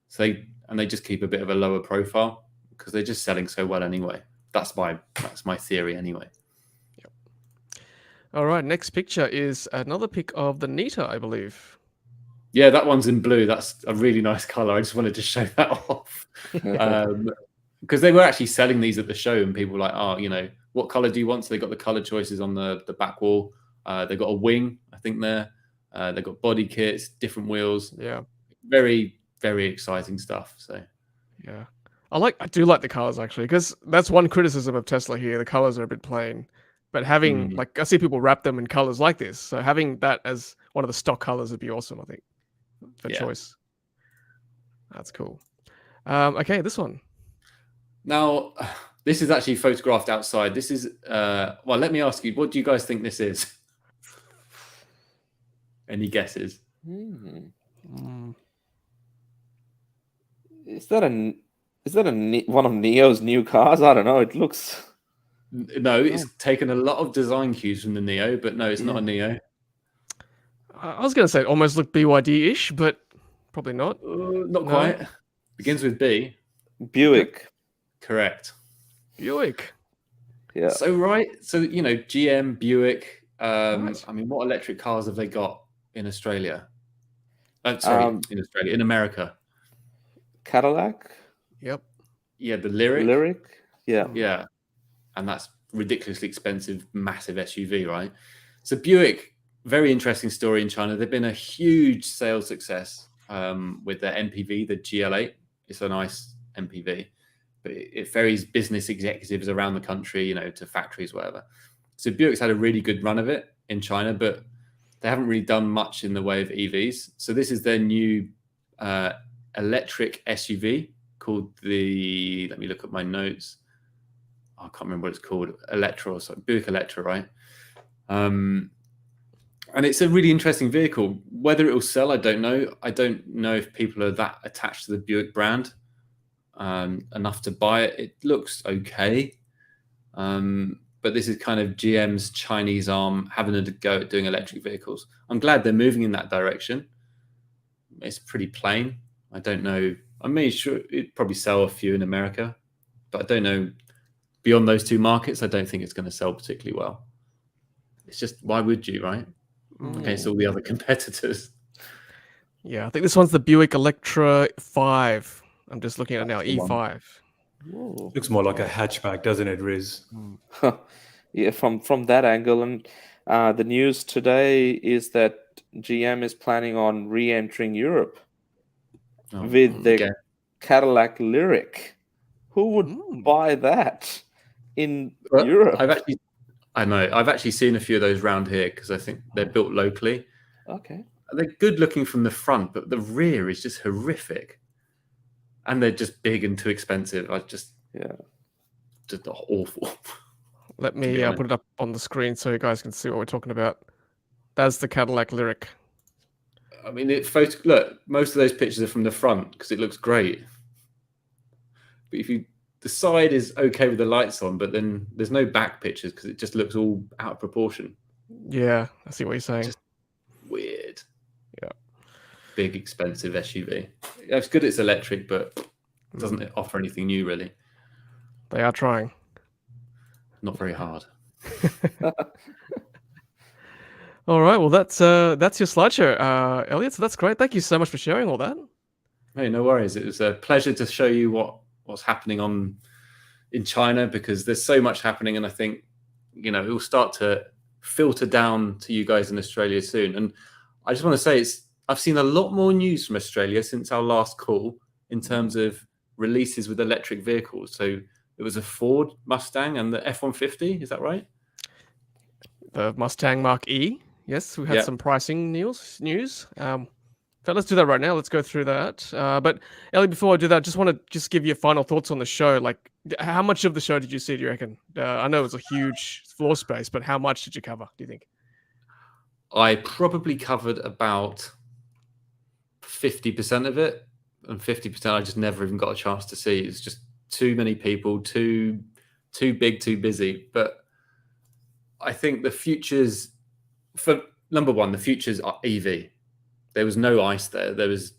Speaker 5: So they just keep a bit of a lower profile because they're just selling so well anyway. That's my theory anyway.
Speaker 1: Yep. All right, next picture is another pic of the Neta, I believe.
Speaker 5: Yeah, that one's in blue. That's a really nice color. I just wanted to show that off. Because they were actually selling these at the show, and people were like, oh, what color do you want? So they got the color choices on the back wall. They got a wing, I think there. They got body kits, different wheels.
Speaker 1: Yeah.
Speaker 5: Very, very exciting stuff. So
Speaker 1: yeah. I do like the colors actually, because that's one criticism of Tesla here. The colors are a bit plain, but having I see people wrap them in colors like this. So having that as one of the stock colors would be awesome, I think, for choice. That's cool. Okay, this one.
Speaker 5: Now, this is actually photographed outside. This is, well, let me ask you, what do you guys think this is? Any guesses?
Speaker 2: Is that one of Neo's new cars? I don't know. It looks...
Speaker 5: No, it's taken a lot of design cues from the Neo, but no, it's not a Neo.
Speaker 1: I was going to say it almost looked BYD-ish, but probably not.
Speaker 5: Not quite. Begins with B.
Speaker 2: Buick.
Speaker 5: Correct.
Speaker 1: Buick.
Speaker 2: Yeah.
Speaker 5: So, GM, Buick. Right. I mean, what electric cars have they got in Australia? In America.
Speaker 2: Cadillac.
Speaker 1: Yep.
Speaker 5: Yeah, the Lyric.
Speaker 2: Yeah.
Speaker 5: Yeah. And that's ridiculously expensive, massive SUV, right? So Buick, very interesting story in China. They've been a huge sales success with their MPV, the GL8. It's a nice MPV, but it ferries business executives around the country, to factories, whatever. So Buick's had a really good run of it in China, but they haven't really done much in the way of EVs. So this is their new electric SUV called let me look at my notes. I can't remember what it's called. Electra or something. Buick Electra, right? And it's a really interesting vehicle. Whether it will sell, I don't know. I don't know if people are that attached to the Buick brand enough to buy it. It looks okay. But this is kind of GM's Chinese arm having a go at doing electric vehicles. I'm glad they're moving in that direction. It's pretty plain. I don't know I'm sure it'd probably sell a few in America, but I don't know. Beyond those two markets, I don't think it's going to sell particularly well. It's just, why would you, right? Against all the other competitors.
Speaker 1: Yeah, I think this one's the Buick Electra 5. I'm just looking at it now,
Speaker 5: That's the one.
Speaker 1: E5.
Speaker 2: Ooh.
Speaker 3: Looks more like a hatchback, doesn't it, Riz?
Speaker 2: Yeah, from that angle. And the news today is that GM is planning on re-entering Europe with the
Speaker 5: again.
Speaker 2: Cadillac Lyric. Who would buy that in Europe?
Speaker 5: I've actually seen a few of those around here because I think they're built locally.
Speaker 2: Okay.
Speaker 5: They're good looking from the front, but the rear is just horrific. And they're just big and too expensive. Just awful.
Speaker 1: Let me put it up on the screen so you guys can see what we're talking about. That's the Cadillac Lyric.
Speaker 5: I mean, look, most of those pictures are from the front because it looks great. But the side is okay with the lights on, but then there's no back pictures because it just looks all out of proportion.
Speaker 1: Yeah, I see what you're saying.
Speaker 5: Just weird.
Speaker 1: Yeah.
Speaker 5: Big, expensive SUV. It's good it's electric, but it doesn't offer anything new, really.
Speaker 1: They are trying.
Speaker 5: Not very hard.
Speaker 1: All right, well, that's your slideshow, Elliot. So that's great. Thank you so much for sharing all that.
Speaker 5: Hey, no worries. It was a pleasure to show you what's happening in China because there's so much happening, and I think it will start to filter down to you guys in Australia soon. And I just want to say I've seen a lot more news from Australia since our last call in terms of releases with electric vehicles. So it was a Ford Mustang and the F-150. Is that right?
Speaker 1: The Mustang Marquee. Yes, we had some pricing news. So let's do that right now. Let's go through that. But Ellie, before I do that, I just want to give you final thoughts on the show. Like, how much of the show did you see, do you reckon? I know it was a huge floor space, but how much did you cover, do you think?
Speaker 5: I probably covered about 50% of it, and 50% I just never even got a chance to see. It's just too many people, too big, too busy. But I think the futures, for number one, the futures are EV. There was no ICE there. There was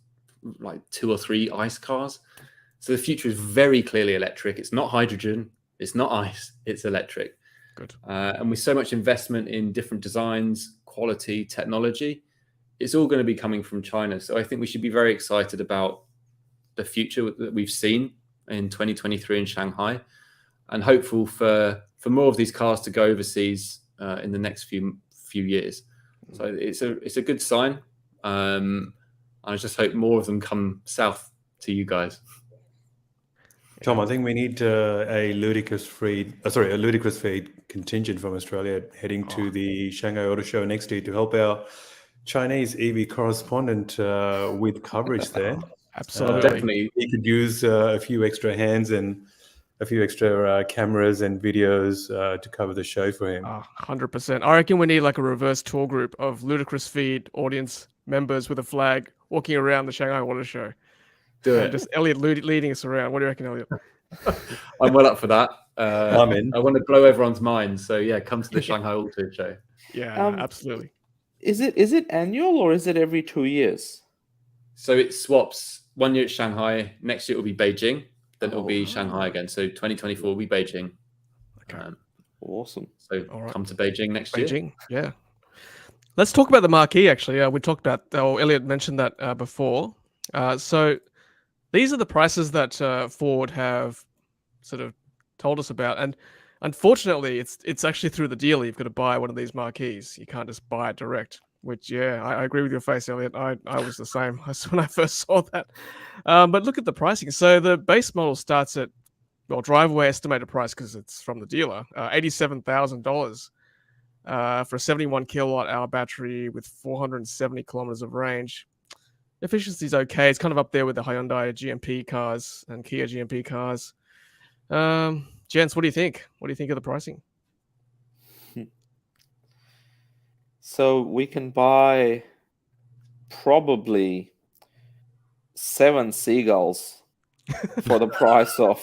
Speaker 5: like 2 or 3 ICE cars. So the future is very clearly electric. It's not hydrogen. It's not ICE. It's electric.
Speaker 1: Good.
Speaker 5: And with so much investment in different designs, quality, technology, it's all going to be coming from China. So I think we should be very excited about the future that we've seen in 2023 in Shanghai, and hopeful for more of these cars to go overseas in the next few years. So it's a good sign. I just hope more of them come south to you guys.
Speaker 3: Tom, I think we need a Ludicrous Feed contingent from Australia heading to the Shanghai Auto Show next year to help our Chinese EV correspondent with coverage there.
Speaker 1: Absolutely.
Speaker 5: Definitely.
Speaker 3: He could use a few extra hands and a few extra cameras and videos to cover the show for him.
Speaker 1: 100%. I reckon we need like a reverse tour group of Ludicrous Feed audience members with a flag walking around the Shanghai Auto Show.
Speaker 5: Do it.
Speaker 1: Just Elliot leading us around. What do you reckon, Elliot?
Speaker 5: I'm well up for that.
Speaker 3: I'm in.
Speaker 5: I want to blow everyone's minds. So yeah, come to the Shanghai Auto Show.
Speaker 1: Yeah, absolutely.
Speaker 2: Is it annual or is it every 2 years?
Speaker 5: So it swaps. 1 year at Shanghai, next year it will be Beijing, then it will be Shanghai again. So 2024 will be Beijing.
Speaker 2: Okay. Awesome.
Speaker 5: So come to Beijing next year.
Speaker 1: Beijing, yeah. Let's talk about the Marquee, actually. We talked about, Elliot mentioned that before. So these are the prices that Ford have sort of told us about. And unfortunately, it's actually through the dealer. You've got to buy one of these Marquees. You can't just buy it direct, which, I agree with your face, Elliot. I was the same when I first saw that. But look at the pricing. So the base model starts at, driveway estimated price, because it's from the dealer, $87,000 for a 71 kilowatt hour battery with 470 kilometers of range. Efficiency is okay. It's kind of up there with the Hyundai GMP cars and Kia GMP cars. Gents, what do you think? What do you think of the pricing?
Speaker 2: So we can buy probably 7 seagulls for the price of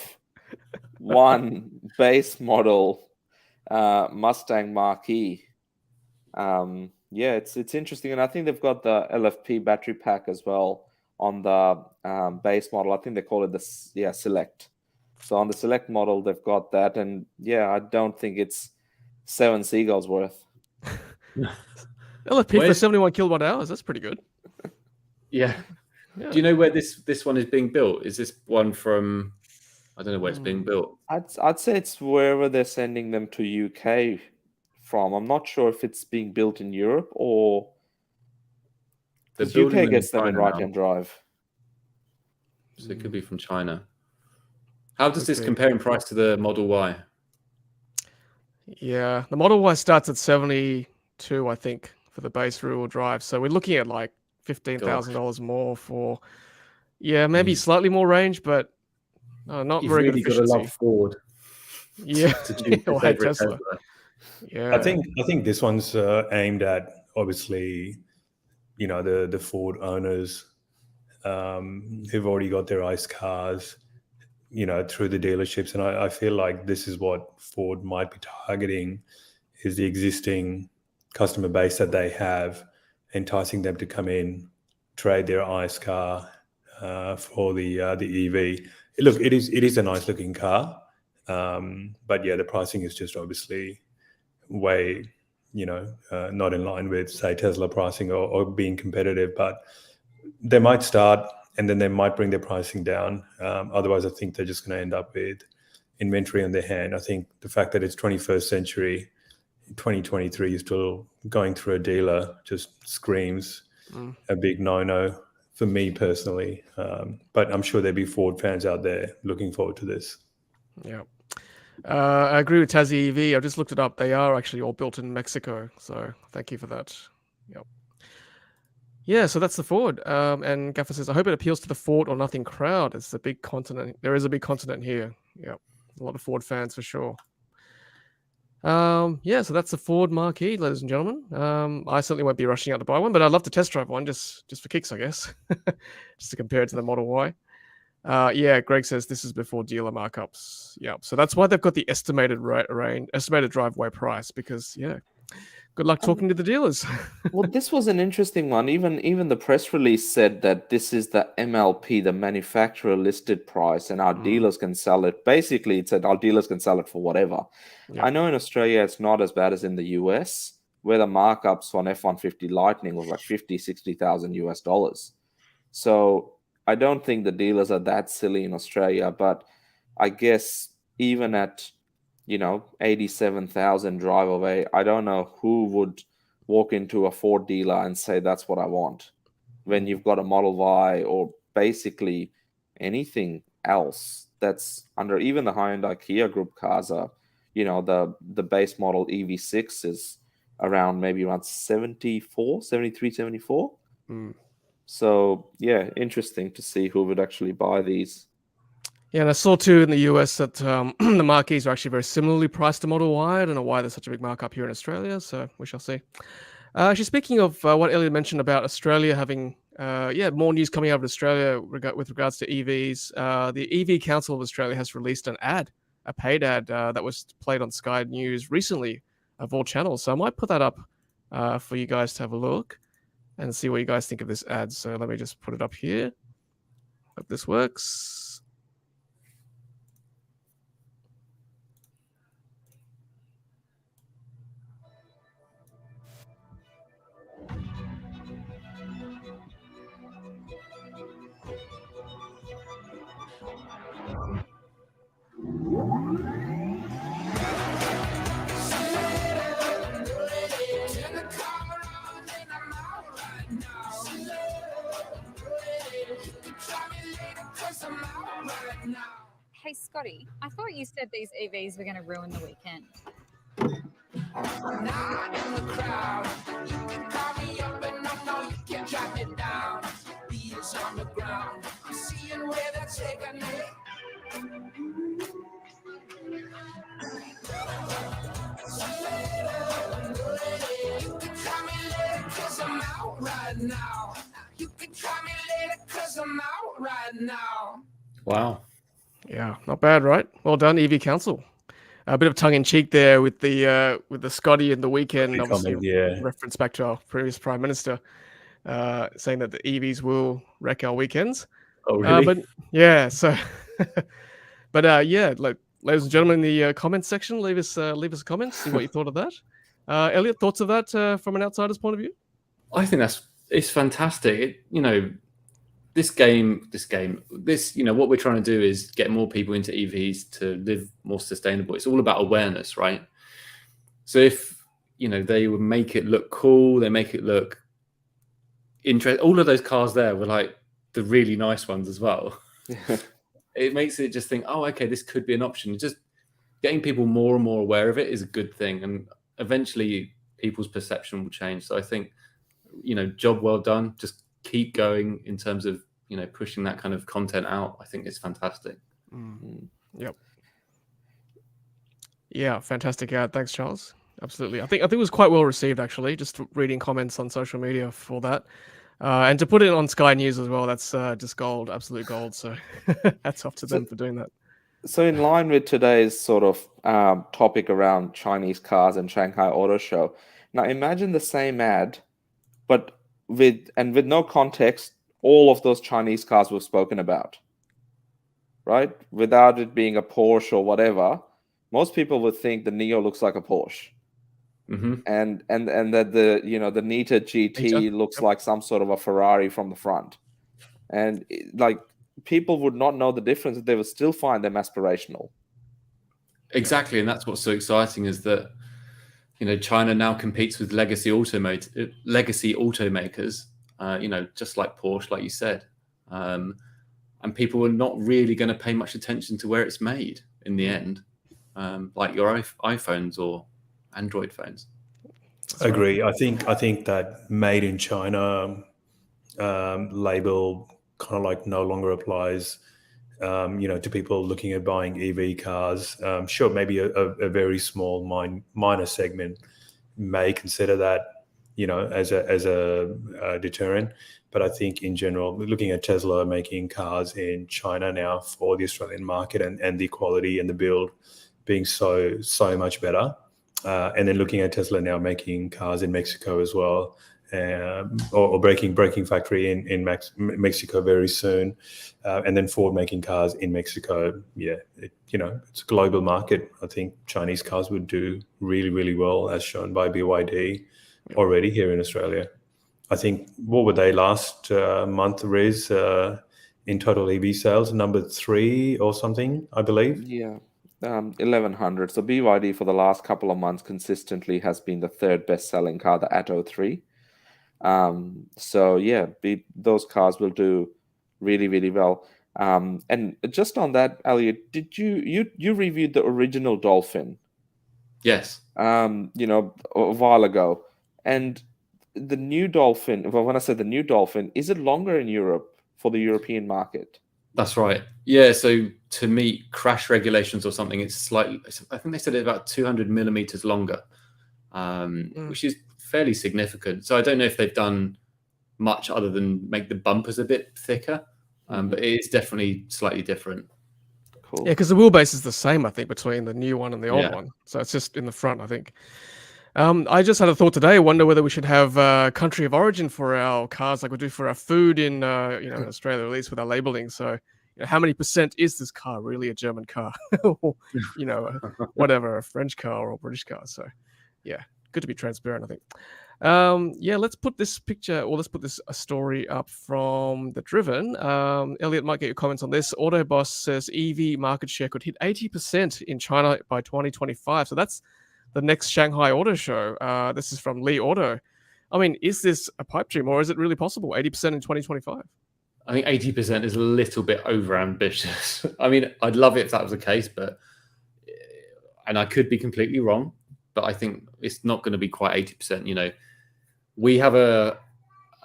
Speaker 2: one base model Mustang Marquee. It's interesting, and I think they've got the LFP battery pack as well on the base model. I think they call it the Select. So on the Select model, they've got that, and I don't think it's 7 seagulls worth.
Speaker 1: LFP for 71 kilowatt hours. That's pretty good.
Speaker 5: Yeah.
Speaker 1: Yeah.
Speaker 5: Do you know where this one is being built? Is this one from? I don't know where it's being built.
Speaker 2: I'd say it's wherever they're sending them to UK from. I'm not sure if it's being built in Europe or because UK gets them in right-hand drive.
Speaker 5: So it could be from China. How does this
Speaker 1: Okay.
Speaker 5: compare in price to the Model Y?
Speaker 1: Yeah, the Model Y starts at 72, I think, for the base rear-wheel drive. So we're looking at like $15,000 more for, maybe slightly more range, but not
Speaker 5: You've
Speaker 1: very
Speaker 5: really
Speaker 1: good
Speaker 5: got to
Speaker 1: efficiency.
Speaker 5: love Ford.
Speaker 1: Yeah,
Speaker 5: to choose this
Speaker 1: or
Speaker 5: over a
Speaker 1: Tesla. Yeah,
Speaker 3: I think this one's aimed at obviously, the Ford owners who've already got their ICE cars, through the dealerships, and I feel like this is what Ford might be targeting, is the existing customer base that they have, enticing them to come in, trade their ICE car for the EV. Look, it is a nice looking car, but the pricing is just obviously way, not in line with, say, Tesla pricing or being competitive. But they might start, and then they might bring their pricing down. Otherwise, I think they're just going to end up with inventory on their hand. I think the fact that it's 21st century, 2023, you're still going through a dealer just screams a big no-no for me personally. But I'm sure there'll be Ford fans out there looking forward to this.
Speaker 1: Yeah. I agree with Tassie EV. I just looked it up. They are actually all built in Mexico. So thank you for that. Yep. Yeah, so that's the Ford. And Gaffer says, I hope it appeals to the Ford or nothing crowd. It's a big continent. There is a big continent here. Yep. A lot of Ford fans for sure. So that's the Ford Marquee, ladies and gentlemen. I certainly won't be rushing out to buy one, but I'd love to test drive one just for kicks, I guess. Just to compare it to the Model Y. Greg says this is before dealer markups. Yeah, so that's why they've got the estimated estimated driveway price, because good luck talking to the dealers.
Speaker 2: Well, this was an interesting one. Even the press release said that this is the MLP, the manufacturer listed price, and our dealers can sell it. Basically, it said our dealers can sell it for whatever.
Speaker 1: Yep.
Speaker 2: I know in Australia it's not as bad as in the US, where the markups on F-150 Lightning was like $50,000-$60,000 US. So I don't think the dealers are that silly in Australia, but I guess even at 87,000 drive away, I don't know who would walk into a Ford dealer and say that's what I want when you've got a Model Y or basically anything else that's under. Even the high-end Kia Group cars are, the base model EV6 is around 73, 74. So interesting to see who would actually buy these.
Speaker 1: Yeah, and I saw too in the US that the Marquees are actually very similarly priced to Model Y. I don't know why there's such a big markup here in Australia, so we shall see. Actually, speaking of what Elliot mentioned about Australia having more news coming out of Australia with regards to EVs, the EV Council of Australia has released a paid ad that was played on Sky News recently of all channels. So I might put that up for you guys to have a look and see what you guys think of this ad. So let me just put it up here. Hope this works.
Speaker 6: Hey, Scotty, I thought you said these EVs were going to ruin the weekend.
Speaker 5: Wow.
Speaker 1: Yeah, not bad, right? Well done, EV Council. A bit of tongue in cheek there with the Scotty and the weekend, obviously
Speaker 3: Comment,
Speaker 1: reference back to our previous Prime Minister. saying that the EVs will wreck our weekends.
Speaker 5: Oh, really?
Speaker 1: But yeah, so yeah, like ladies and gentlemen, in the comments section, leave us a comment, see what you thought of that. Elliot, thoughts of that from an outsider's point of view?
Speaker 5: I think it's fantastic. This game, what we're trying to do is get more people into EVs to live more sustainable. It's all about awareness, right? So if they would make it look cool, they make it look interesting. All of those cars there were like the really nice ones as well. It makes it just think, oh, okay, this could be an option. Just getting people more and more aware of it is a good thing, and eventually people's perception will change. So I think, job well done. Just keep going in terms of pushing that kind of content out. I think it's fantastic.
Speaker 1: Yep. Yeah, fantastic ad. Thanks, Charles. Absolutely. I think it was quite well received, actually, just reading comments on social media for that. And to put it on Sky News as well, that's just gold, absolute gold. So hats off to them for doing that.
Speaker 2: So in line with today's sort of topic around Chinese cars and Shanghai Auto Show, now imagine the same ad, but with no context, all of those Chinese cars we've spoken about, right? Without it being a Porsche or whatever, most people would think the Neo looks like a Porsche.
Speaker 5: Mm-hmm.
Speaker 2: And that the Neta GT looks like some sort of a Ferrari from the front, and people would not know the difference. They would still find them aspirational.
Speaker 5: Exactly, and that's what's so exciting is that China now competes with legacy automakers. Just like Porsche, like you said, and people are not really going to pay much attention to where it's made in the end, like your iPhones or Android phones.
Speaker 3: I agree. I think that made in China label kind of like no longer applies, to people looking at buying EV cars. Sure, maybe a very small minor segment may consider that, as a deterrent. But I think in general, looking at Tesla making cars in China now for the Australian market and the quality and the build being so much better. And then looking at Tesla now making cars in Mexico as well, or breaking factory in Mexico very soon, and then Ford making cars in Mexico. Yeah, it's a global market. I think Chinese cars would do really, really well, as shown by BYD already here in Australia. I think, what were they last month, Riz, in total EV sales? Number 3 or something, I believe.
Speaker 2: Yeah. 1,100. So BYD for the last couple of months consistently has been the third best-selling car, the Atto 3. So yeah, those cars will do really, really well. And just on that, Elliot, did you reviewed the original Dolphin?
Speaker 5: Yes.
Speaker 2: A while ago, and the new Dolphin. Well, when I said the new Dolphin, is it longer in Europe for the European market?
Speaker 5: That's right. Yeah. So to meet crash regulations or something, it's slightly. I think they said it's about 200 millimeters longer, which is fairly significant. So I don't know if they've done much other than make the bumpers a bit thicker, but it is definitely slightly different.
Speaker 2: Cool.
Speaker 1: Yeah, because the wheelbase is the same, I think, between the new one and the old one. So it's just in the front, I think. I just had a thought today. I wonder whether we should have country of origin for our cars, like we do for our food in in Australia, at least with our labeling. So, how many % is this car really a German car, or whatever, a French car or a British car? So, yeah, good to be transparent, I think. Let's put this picture, or let's put this story up from The Driven. Elliot might get your comments on this. Autoboss says EV market share could hit 80% in China by 2025. So that's the next Shanghai Auto Show. This is from Lee Auto. I mean, is this a pipe dream, or is it really possible? 80% in 2025?
Speaker 5: I think 80% is a little bit over ambitious. I mean, I'd love it if that was the case, and I could be completely wrong, but I think it's not going to be quite 80%. We have a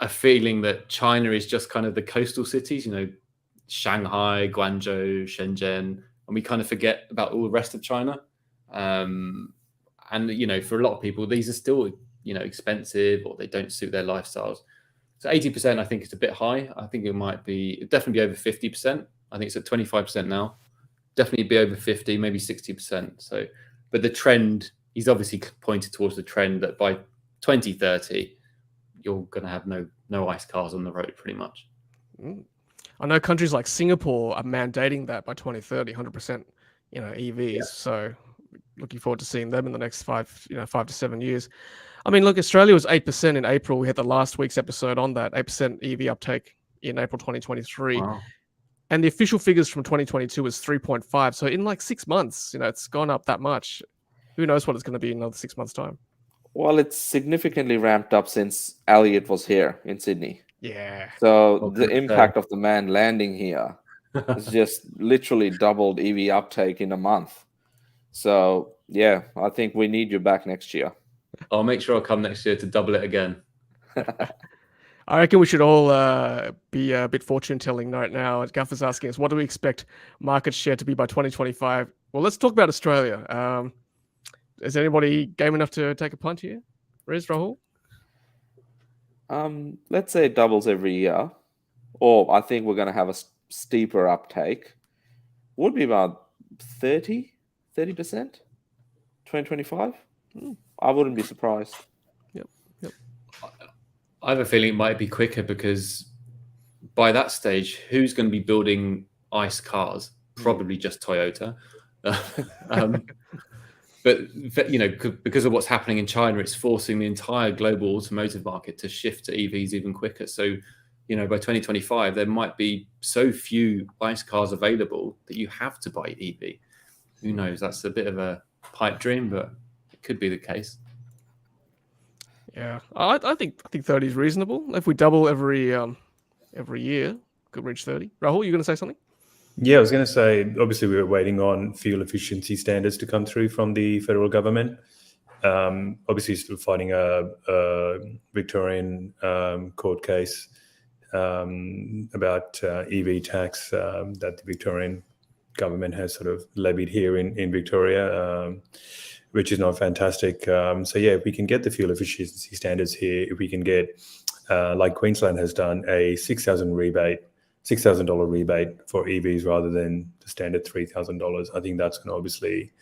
Speaker 5: feeling that China is just kind of the coastal cities, Shanghai, Guangzhou, Shenzhen, and we kind of forget about all the rest of China. And, for a lot of people, these are still, expensive, or they don't suit their lifestyles. So 80%, I think, is a bit high. I think it'd definitely be over 50%. I think it's at 25% now. Definitely be over 50, maybe 60%. So, but the trend, he's obviously pointed towards the trend that by 2030, you're going to have no ICE cars on the road pretty much.
Speaker 1: I know countries like Singapore are mandating that by 2030, 100%, EVs.
Speaker 5: Yeah.
Speaker 1: So looking forward to seeing them in the next 5 to 7 years. I mean, look, Australia was 8% in April. We had the last week's episode on that, 8% EV uptake in April 2023.
Speaker 5: Wow.
Speaker 1: And the official figures from 2022 was 3.5. So in like 6 months, it's gone up that much. Who knows what it's going to be in another 6 months' time?
Speaker 2: Well, it's significantly ramped up since Elliot was here in Sydney.
Speaker 1: Yeah.
Speaker 2: So the impact of the man landing here has just literally doubled EV uptake in a month. So yeah, I think we need you back next year.
Speaker 5: I'll make sure I'll come next year to double it again.
Speaker 1: I reckon we should all be a bit fortune-telling right now. Gaffer's asking us, what do we expect market share to be by 2025? Well, let's talk about Australia. Is anybody game enough to take a punt here? Riz, Rahul?
Speaker 2: Let's say it doubles every year, or I think we're going to have a steeper uptake. Would be about 30%, 2025. I wouldn't be surprised.
Speaker 1: Yep.
Speaker 5: I have a feeling it might be quicker because by that stage, who's going to be building ICE cars? Probably just Toyota. But because of what's happening in China, it's forcing the entire global automotive market to shift to EVs even quicker. So, by 2025, there might be so few ICE cars available that you have to buy EV. Who knows? That's a bit of a pipe dream, but it could be the case.
Speaker 1: Yeah, I think 30 is reasonable. If we double every year, could reach 30. Rahul, you going to say something?
Speaker 3: Yeah, I was going to say, obviously, we were waiting on fuel efficiency standards to come through from the federal government. Obviously, still fighting a Victorian court case about EV tax that the Victorian government has sort of levied here in Victoria, which is not fantastic. So, yeah, if we can get the fuel efficiency standards here, if we can get, like Queensland has done, a $6,000 rebate for EVs rather than the standard $3,000. I think that's going to obviously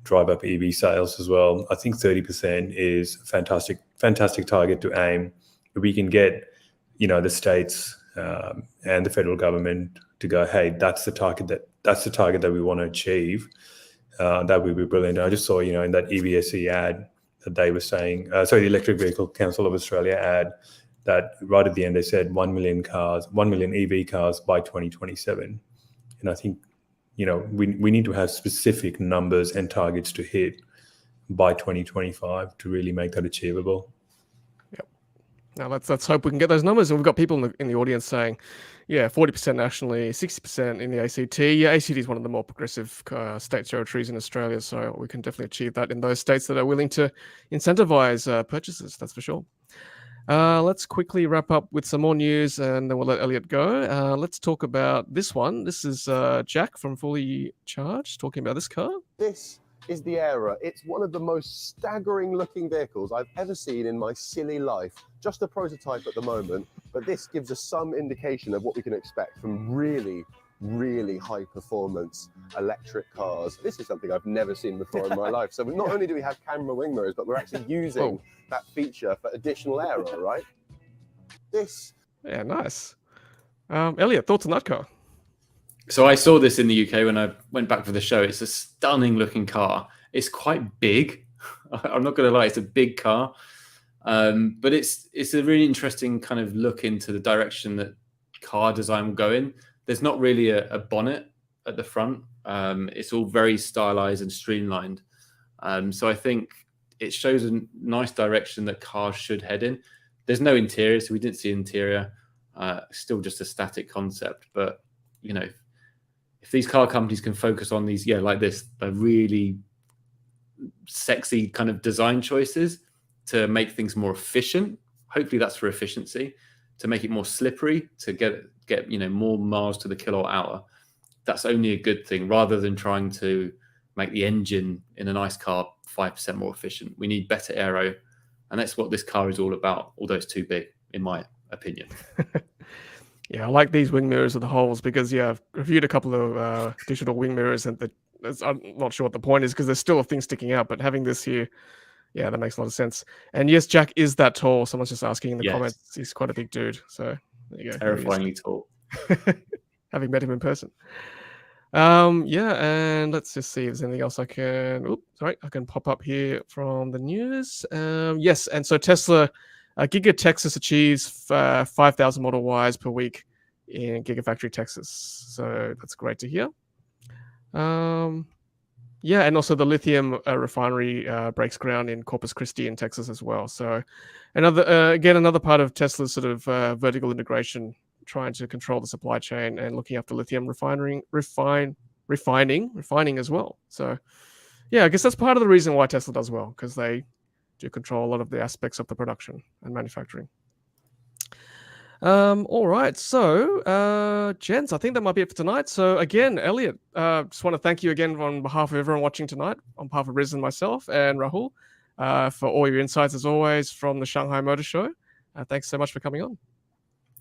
Speaker 3: drive up EV sales as well. I think 30% is a fantastic target to aim. If we can get, the states and the federal government to go, hey, that's the target that we want to achieve. That would be brilliant. I just saw, in that EVSE ad that they were saying, the Electric Vehicle Council of Australia ad, that right at the end they said 1 million EV cars by 2027. And I think, we need to have specific numbers and targets to hit by 2025 to really make that achievable.
Speaker 1: Yep. Now let's hope we can get those numbers. And we've got people in the audience saying, 40% nationally, 60% in the ACT. Yeah, ACT is one of the more progressive state territories in Australia, so we can definitely achieve that in those states that are willing to incentivize purchases, that's for sure. Let's quickly wrap up with some more news and then we'll let Elliot go. Let's talk about this one. This is Jack from Fully Charged talking about this car.
Speaker 7: This is the Era. It's one of the most staggering looking vehicles I've ever seen in my silly life. Just a prototype at the moment, but this gives us some indication of what we can expect from really high performance electric cars. This is something I've never seen before in my life. So not only do we have camera wing mirrors, but we're actually using that feature for additional aero, right? Yeah,
Speaker 1: nice. Elliot, thoughts on that car?
Speaker 5: So I saw this in the UK when I went back for the show. It's a stunning looking car. It's quite big. I'm not going to lie, it's a big car. But it's a really interesting kind of look into the direction that car design will go in. There's not really a bonnet at the front. It's all very stylized and streamlined. So I think it shows a nice direction that cars should head in. There's no interior, so we didn't see interior. Still just a static concept. But, if these car companies can focus on these, like this, really sexy kind of design choices to make things more efficient, hopefully that's for efficiency, to make it more slippery, to get more miles to the kilowatt hour, that's only a good thing, rather than trying to make the engine in a nice car 5% more efficient. We need better aero, and that's what this car is all about, although it's too big, in my opinion.
Speaker 1: Yeah, I like these wing mirrors with the holes because, I've reviewed a couple of digital wing mirrors and I'm not sure what the point is because there's still a thing sticking out, but having this here, Yeah, that makes a lot of sense. And yes, Jack is that tall. Someone's just asking in the
Speaker 5: Yes.
Speaker 1: comments. He's quite a big dude. So there you go. Here he is.
Speaker 5: Terrifyingly tall.
Speaker 1: Having met him in person. Yeah, and let's just see if there's anything else I can. I can pop up here from the news. Yes, and so Tesla, Giga Texas achieves 5,000 Model Ys per week in Gigafactory Texas. So that's great to hear. Yeah, and also the lithium refinery breaks ground in Corpus Christi in Texas as well. So another part of Tesla's sort of vertical integration, trying to control the supply chain and looking after lithium refining as well. So yeah, I guess that's part of the reason why Tesla does well, because they do control a lot of the aspects of the production and manufacturing. All right, so gents, I think that might be it for tonight. So again, Elliot, just want to thank you again on behalf of everyone watching tonight, on behalf of Riz and myself and Rahul, for all your insights as always from the Shanghai Motor Show. Thanks so much for coming on.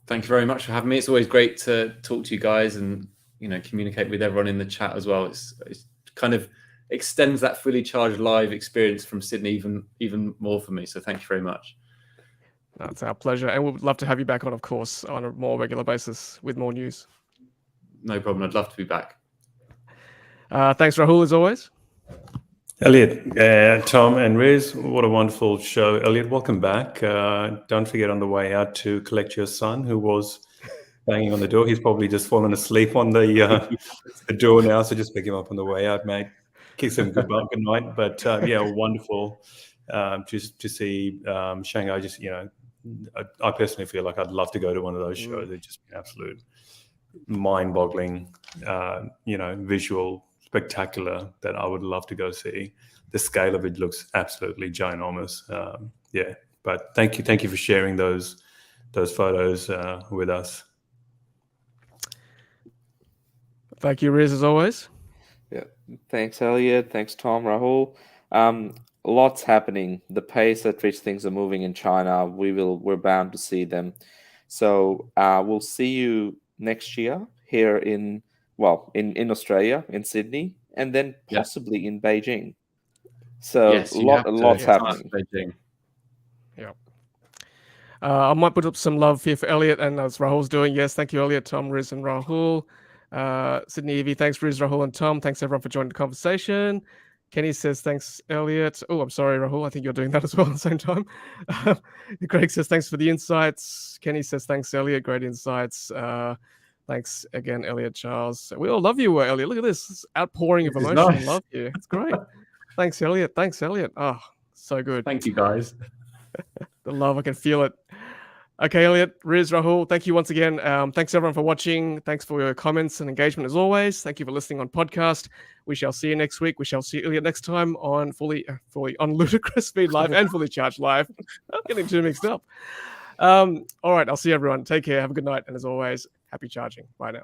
Speaker 5: Thank you very much for having me. It's always great to talk to you guys and communicate with everyone in the chat as well. It's kind of extends that fully charged live experience from Sydney even more for me. So thank you very much.
Speaker 1: That's our pleasure, and we'd love to have you back on, of course, on a more regular basis with more news.
Speaker 5: No problem. I'd love to be back.
Speaker 1: Thanks, Rahul, as always.
Speaker 3: Elliot, Tom, and Riz, what a wonderful show. Elliot, welcome back. Don't forget on the way out to collect your son, who was banging on the door. He's probably just fallen asleep on the door now, so just pick him up on the way out, mate. Kiss him good night. But yeah, wonderful just to see Shanghai. Just I personally feel like I'd love to go to one of those shows. They'd just be absolute mind-boggling, visual spectacular that I would love to go see. The scale of it looks absolutely ginormous. Yeah, but thank you for sharing those photos with us.
Speaker 1: Thank you, Riz, as always.
Speaker 2: Yeah, thanks, Elliot. Thanks, Tom, Rahul. Lots happening. The pace at which things are moving in China, we're bound to see them. So we'll see you next year here in Australia, in Sydney, and then possibly in Beijing. So
Speaker 5: yes,
Speaker 2: lots happening.
Speaker 5: Beijing.
Speaker 1: Yeah. I might put up some love here for Elliot, and as Rahul's doing. Yes, thank you, Elliot, Tom, Riz, and Rahul. Sydney Evie, thanks, Riz, Rahul, and Tom. Thanks, everyone, for joining the conversation. Kenny says, thanks, Elliot. Oh, I'm sorry, Rahul. I think you're doing that as well at the same time. Greg says, thanks for the insights. Kenny says, thanks, Elliot. Great insights. Thanks again, Elliot, Charles. We all love you, Elliot. Look at this outpouring of emotion.
Speaker 5: Nice.
Speaker 1: Love you. It's great. Thanks, Elliot. Thanks, Elliot. Oh, so good.
Speaker 5: Thank you, guys.
Speaker 1: The love, I can feel it. Okay, Elliot, Riz, Rahul, thank you once again. Thanks, everyone, for watching. Thanks for your comments and engagement, as always. Thank you for listening on podcast. We shall see you next week. We shall see Elliot next time on fully on Ludicrous Feed Live and Fully Charged Live. I'm getting too mixed up. All right, I'll see everyone. Take care. Have a good night. And as always, happy charging. Bye now.